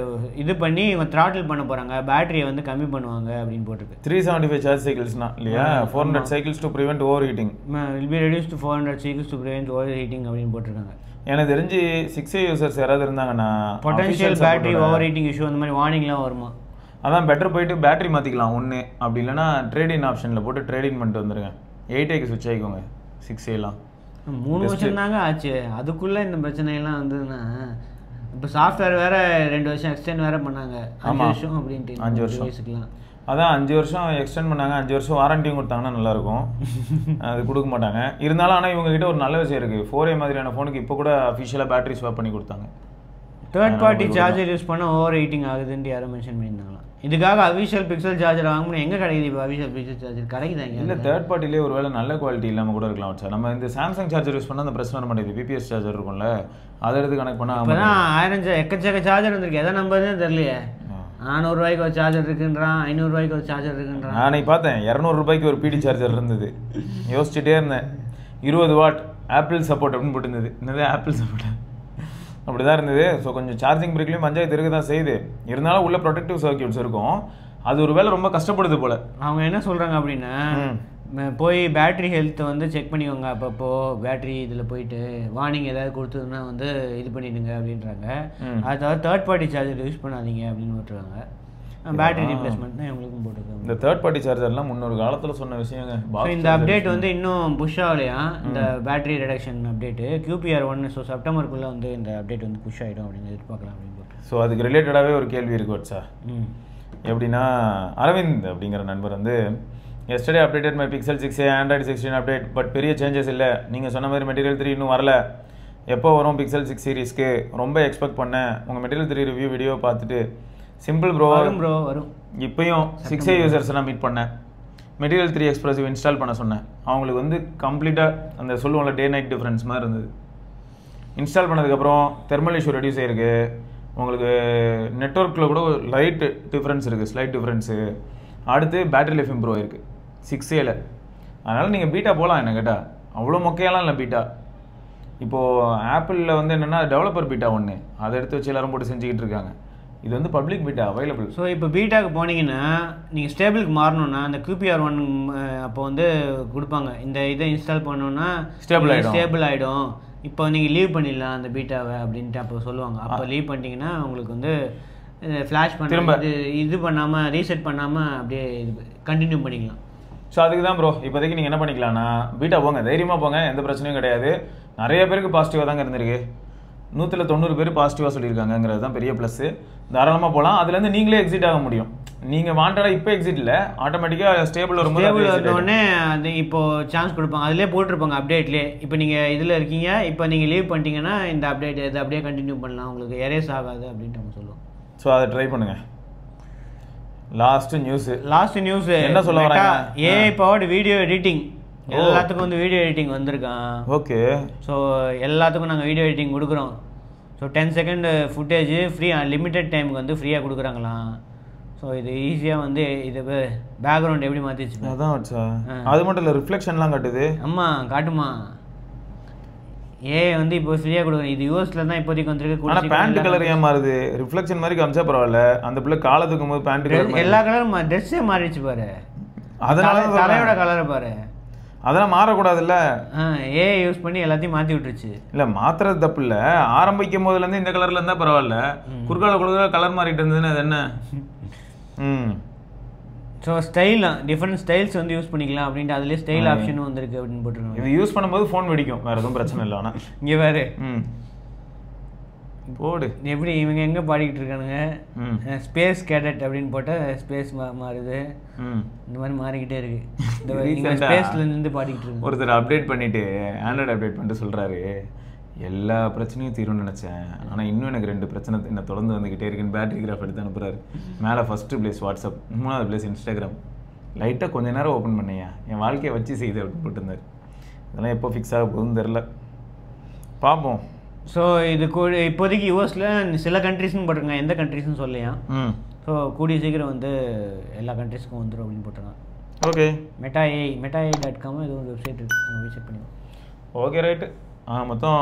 இது பண்ணி இவங்க த்ராட்டில் பண்ண போகிறாங்க, பேட்டரியை வந்து கம்மி பண்ணுவாங்க அப்படின்னு போட்டிருக்கு. 375 சார்ஜ் சைக்கிள்ஸ்னா இல்லையா? 400 cycles to prevent overheating. will be reduced to 400 cycles to prevent overheating அப்படின்னு போட்டிருக்காங்க. எனக்கு தெரிஞ்சு 6a யூசர்ஸ் யாராவது இருந்தாங்கன்னா potential battery over heating issue அந்த மாதிரி வார்னிங்லாம் வருமா? அதான் பெட்டர் போயிட்டு பேட்டரி மாற்றிக்கலாம் ஒன்று. அப்படி இல்லைனா ட்ரேடின் ஆப்ஷனில் போட்டு ட்ரேடின் பண்ணிட்டு வந்துடுங்க. 8aக்கு ஸ்விட்ச் ஆகிக்கோங்க. 6aலாம் 3 வருஷம் தாங்க ஆச்சு. அதுக்குள்ளே இந்த பிரச்சனையெல்லாம் வந்ததுன்னா இப்போ சாஃப்ட்வேர் வேறு 2 வருஷம் எக்ஸ்டெண்ட் வேறு பண்ணாங்க. 5 வருஷம் அப்படின்ட்டு 5 வருஷம் அதான் 5 வருஷம் எக்ஸ்டெண்ட் பண்ணாங்க. 5 வருஷம் வாரண்டியும் கொடுத்தாங்கன்னா நல்லாயிருக்கும். அது கொடுக்க மாட்டாங்க. இருந்தாலும் ஆனால் இவங்ககிட்ட ஒரு நல்ல விஷயம் இருக்குது. 4a மாதிரியான ஃபோனுக்கு இப்போ கூட அஃபிஷியலாக பேட்டரி ஸ்வாப் பண்ணி கொடுத்தாங்க. தேர்ட் பார்ட்டி சார்ஜர் யூஸ் பண்ண ஓவர் ஹீட்டிங் ஆகுதுன்ட்டு யாரும் மென்ஷன் பண்ணியிருந்தாங்களா? இதுக்காக அஃபிஷியல் பிக்சல் சார்ஜர் வாங்கணும். எங்கே கிடைக்குது இப்போ அஃபிஷியல் பிக்சல் சார்ஜர்? கிடைக்குதாங்க. இல்லை, தேர்ட் பார்ட்டிலே ஒரு வேளை நல்ல குவாலிட்டி இல்லாமல் கூட இருக்கலாம் சார். நம்ம இந்த சாம்சங் சார்ஜர் யூஸ் பண்ணால் அந்த பிரச்சனை வர மாட்டேங்குது. பிபிஎஸ் சார்ஜர் இருக்கும்ல, அதை எடுத்து கனெக்ட் பண்ணால் இப்போ தான் 1000 எக்கச்சக்க சார்ஜர் வந்துருக்கு. எதை நம்பதுன்னு தெரியலையே. 400 ரூபாய்க்கு ஒரு சார்ஜர் இருக்குன்றான், 500 ரூபாய்க்கு ஒரு சார்ஜர் இருக்குன்றான். நானே பார்த்தேன் 200 ரூபாய்க்கு ஒரு பிடி சார்ஜர் இருந்தது. யோசிச்சுட்டே இருந்தேன். 20 வாட் ஆப்பிள் சப்போர்ட் அப்படின்னு போட்டுருந்தது. என்னது ஆப்பிள் சப்போர்ட்? அப்படி தான் இருந்தது. ஸோ கொஞ்சம் சார்ஜிங் பிரேக்லேயும் பஞ்சாயத்து இருக்க தான் செய்யுது. இருந்தாலும் உள்ள ப்ரொடெக்டிவ் சர்க்யூட்ஸ் இருக்கும். அது ஒரு வேளை ரொம்ப கஷ்டப்படுது போல். அவங்க என்ன சொல்கிறாங்க அப்படின்னா, போய் பேட்ரி ஹெல்த்தை வந்து செக் பண்ணிக்கோங்க. அப்பப்போ பேட்ரி இதில் போயிட்டு வார்னிங் ஏதாவது கொடுத்ததுன்னா வந்து இது பண்ணிடுங்க அப்படின்றாங்க. அது தவிர தேர்ட் பார்ட்டி சார்ஜர் யூஸ் பண்ணாதீங்க அப்படின்னு போட்டுருக்காங்க. பேட்டரி ரீப்ளேஸ்மெண்ட் தான் எங்களுக்கும் போட்டுருக்காங்க. இந்த தேர்ட் பார்ட்டி சார்ஜர்லாம் முன்னொரு காலத்தில் சொன்ன விஷயங்க. இந்த அப்டேட் வந்து இன்னும் புஷ் ஆகலையா, இந்த battery reduction update QPR 1. So செப்டம்பருக்குள்ளே வந்து இந்த அப்டேட் வந்து புஷ் ஆகிடும் அப்படின்னு எதிர்பார்க்கலாம் அப்படின்னு போட்டு. ஸோ அதுக்கு ரிலேட்டடாகவே ஒரு கேள்வி இருக்கு வச்சா. எப்படின்னா, அரவிந்த் அப்படிங்கிற நண்பர் வந்து yesterday updated my pixel 6a Android 16 update, but பெரிய சேஞ்சஸ் இல்லை. நீங்கள் சொன்ன மாதிரி மெட்டீரியல் 3 இன்னும் வரல. எப்போ வரும் பிக்சல் 6 சீரீஸ்க்கு? ரொம்ப எக்ஸ்பெக்ட் பண்ணேன். உங்கள் மெட்டீரியல் 3 ரிவ்யூ வீடியோ பார்த்துட்டு சிம்பிள் ப்ரோ வரும். இப்போயும் 6a யூசர்ஸ் எல்லாம் மீட் பண்ணேன். மெட்டீரியல் 3 எக்ஸ்பிரசிவ் இன்ஸ்டால் பண்ண சொன்னேன். அவங்களுக்கு வந்து கம்ப்ளீட்டாக அந்த சொல்லுவோம்ல டே நைட் டிஃப்ரென்ஸ் மாதிரி இருந்தது. இன்ஸ்டால் பண்ணதுக்கப்புறம் தெர்மல் இஷ்யூ ரெடியூஸ் ஆகிருக்கு. உங்களுக்கு நெட்ஒர்க்கில் கூட லைட் டிஃப்ரென்ஸ் இருக்குது, ஸ்லைட் டிஃப்ரென்ஸு. அடுத்து பேட்டரி லைஃப் இம்ப்ரூவ் ஆகிருக்கு 6aல. அதனால் நீங்கள் பீட்டா போகலாம். என்ன கேட்டால் அவ்வளோ மொக்கையெல்லாம் இல்லை பீட்டா. இப்போது ஆப்பிளில் வந்து என்னென்னா டெவலப்பர் பீட்டா ஒன்று, அதை எடுத்து வச்சு எல்லோரும் போட்டு செஞ்சுக்கிட்டு இருக்காங்க. இது வந்து பப்ளிக் பீட்டா அவைலபிள். ஸோ இப்போ பீட்டாக்கு போனீங்கன்னா நீங்கள் ஸ்டேபிளுக்கு மாறணும்னா அந்த QPR 1 அப்போ வந்து கொடுப்பாங்க. இந்த இதை இன்ஸ்டால் பண்ணோன்னா ஸ்டேபிள் ஆகிடும். இப்போ நீங்கள் லீவ் பண்ணிடலாம் அந்த பீட்டாவை அப்படின்ட்டு அப்போ சொல்லுவாங்க. அப்போ லீவ் பண்ணிட்டீங்கன்னா உங்களுக்கு வந்து ஃப்ளாஷ் பண்ண இது பண்ணாமல் ரீசெட் பண்ணாமல் அப்படியே இது கண்டினியூ பண்ணிக்கலாம். ஸோ அதுக்கு தான் ப்ரோ இப்போதைக்கு நீங்கள் என்ன பண்ணிக்கலாம்னா பீட்டா போங்க, தைரியமாக போங்க, எந்த பிரச்சனையும் கிடையாது. நிறைய பேருக்கு பாசிட்டிவாக தாங்க இருந்திருக்கு. 190 பேர் பாசிட்டிவாக சொல்லியிருக்காங்கிறது தான் பெரிய ப்ளஸ்ஸு. தாராளமாக போகலாம். அதுலேருந்து நீங்களே எக்ஸிட் ஆக முடியும். நீங்க வாண்டடா இப்போ எக்ஸிட் இல்ல, ஆட்டோமேட்டிக்கா ஸ்டேபிள் வரும்போது அது இப்போ சான்ஸ் கொடுப்பாங்க. அதுலயே போட்டுருப்பாங்க அப்டேட்லயே. இப்போ நீங்க இதுல இருக்கீங்க, இப்போ நீங்க லீவ் பண்ணிட்டீங்கன்னா இந்த அப்டேட் இது அப்படியே கண்டினியூ பண்ணலாம், உங்களுக்கு எரேஸ் ஆகாது அப்படின்ட்டு நம்ம சொல்லுவோம். ஸோ அதை ட்ரை பண்ணுங்க. லாஸ்ட் நியூஸ் என்ன சொல்ல வராங்க? AI powered video editing. எல்லாத்துக்கும் வந்து வீடியோ எடிட்டிங் வந்திருக்கான். ஓகே. ஸோ எல்லாத்துக்கும் நாங்கள் வீடியோ எடிட்டிங் கொடுக்குறோம். So 10 second footage free, limited டைமுக்கு வந்து ஃப்ரீயாக கொடுக்குறாங்களாம். ஸோ இது ஈஸியாக வந்து இது பேக்ரவுண்ட் எப்படி மாற்றிச்சு அதான் வச்சா. அது மட்டும் இல்லை, ரிஃப்ளெக்ஷன்லாம் காட்டுது. ஆமாம் காட்டுமா. ஏஐ வந்து இப்போ ஃப்ரீயாக கொடுக்குறேன். இது யூஎஸ்ல தான் இப்போதைக்கு வந்துருக்கு. ஆனால் பேண்ட் கலர் ஏன் மாறுது? ரிஃப்ளெக்ஷன் மாதிரி காமிச்சா பரவாயில்ல, அந்த பிள்ளை காலத்துக்கும் போது பேண்ட் கலர் எல்லா கலரும் ட்ரெஸ்ஸே மாறிடுச்சு பாரு. அதனால தலையோட கலரை பாரு. அதெல்லாம் மாறக்கூடாதுல்ல. ஏஐ யூஸ் பண்ணி எல்லாத்தையும் மாற்றி விட்டுருச்சு. இல்லை மாற்றுறது தப்பு இல்லை, ஆரம்பிக்கும் போதுலேருந்து இந்த கலரில் இருந்தால் பரவாயில்ல, குறுக்கால கலர் மாறிட்டு இருந்ததுன்னு அது என்ன? ஸோ ஸ்டைல் டிஃப்ரெண்ட் ஸ்டைல்ஸ் வந்து யூஸ் பண்ணிக்கலாம் அப்படின்ட்டு அதுலேயே ஸ்டைல் ஆப்ஷனும் வந்திருக்கு அப்படின்னு போட்டுருக்காங்க. இது யூஸ் பண்ணும்போது ஃபோன் வெடிக்கும், வேறு எதுவும் பிரச்சனை இல்லை. ஆனால் இங்கே வேறு போடு எப்படி இவங்க எங்கே பாடிக்கிட்டு இருக்கானுங்க, ஸ்பேஸ் கேடட் அப்படின்னு போட்டால் ஸ்பேஸ் மாறுது. இந்த மாதிரி மாறிக்கிட்டே இருக்கு. இந்த ஸ்பேஸ்ல இருந்து பாடிக்கிட்டு இருக்கு. ஒருத்தர் அப்டேட் பண்ணிட்டு ஆண்ட்ராய்டு அப்டேட் பண்ணிட்டு சொல்கிறாரு, எல்லா பிரச்சனையும் தீரும்னு நினச்சேன், ஆனால் இன்னும் எனக்கு 2 பிரச்சனை என்ன தொடர்ந்து வந்துக்கிட்டே இருக்குன்னு பேட்டரி கிராஃப் எடுத்து அனுப்புகிறாரு. மேலே ஃபஸ்ட்டு பிளேஸ் வாட்ஸ்அப், 3வது பிளேஸ் இன்ஸ்டாகிராம். லைட்டாக கொஞ்சம் நேரம் ஓப்பன் பண்ணியா, என் வாழ்க்கையை வச்சு செய்து அப்படின்னு போட்டுருந்தார். இதெல்லாம் எப்போ ஃபிக்ஸ் ஆக போகுதுன்னு தெரில, பார்ப்போம். ஸோ இது இப்போதைக்கு யூஎஸில் சில கண்ட்ரிஸ்னு போட்டிருக்காங்க, எந்த கண்ட்ரிஸ்னு சொல்லையா. ஸோ கூடிய சீக்கிரம் வந்து எல்லா கண்ட்ரிஸ்க்கும் வந்துடும் அப்படின்னு போட்டிருக்காங்க. ஓகே. மெட்டாஏ.com இது ஒரு வெப்சைட் இருக்குது, செக் பண்ணிக்கலாம். Okay right. மொத்தம்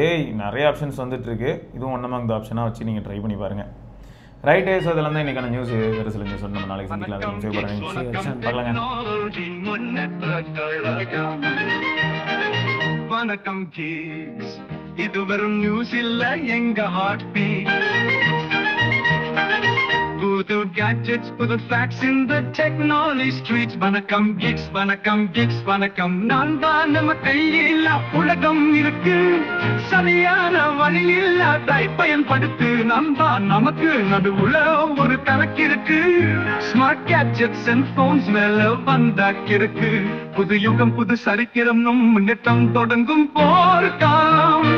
ஏஐ நிறைய ஆப்ஷன்ஸ் வந்துட்டுருக்கு. இதுவும் ஒன் அமாங் த ஆப்ஷனாக வச்சு நீங்கள் ட்ரை பண்ணி பாருங்கள். ரைட்டு. ஸோ அதெல்லாம் தான் இன்றைக்கான நியூஸ். வேறு சில நியூஸ் நம்ம நாளைக்கு சந்திக்கலாம். வணக்கம் கிட்ஸ், இது வெறும் நியூஸ் இல்ல, எங்க ஹார்ட் பீட். புது gadgets, புது facts in the technology streets. வணக்கம் கிட்ஸ், வணக்கம் கிட்ஸ், வணக்கம். நான் தான் நம்ம கையில் உலகம் இருக்கு, சரியான வழியில் அதை பயன்படுத்து. நாம் தான் நமக்கு நடுவுல ஒரு கணக்கு இருக்கு. ஸ்மார்ட் கேட்ஜெட்ஸ் அண்ட் போன்ஸ் மேல வந்தாக்கிருக்கு. புது யுகம் புது சரித்திரம், முன்னேற்றம் தொடங்கும் போர்க்காலம்.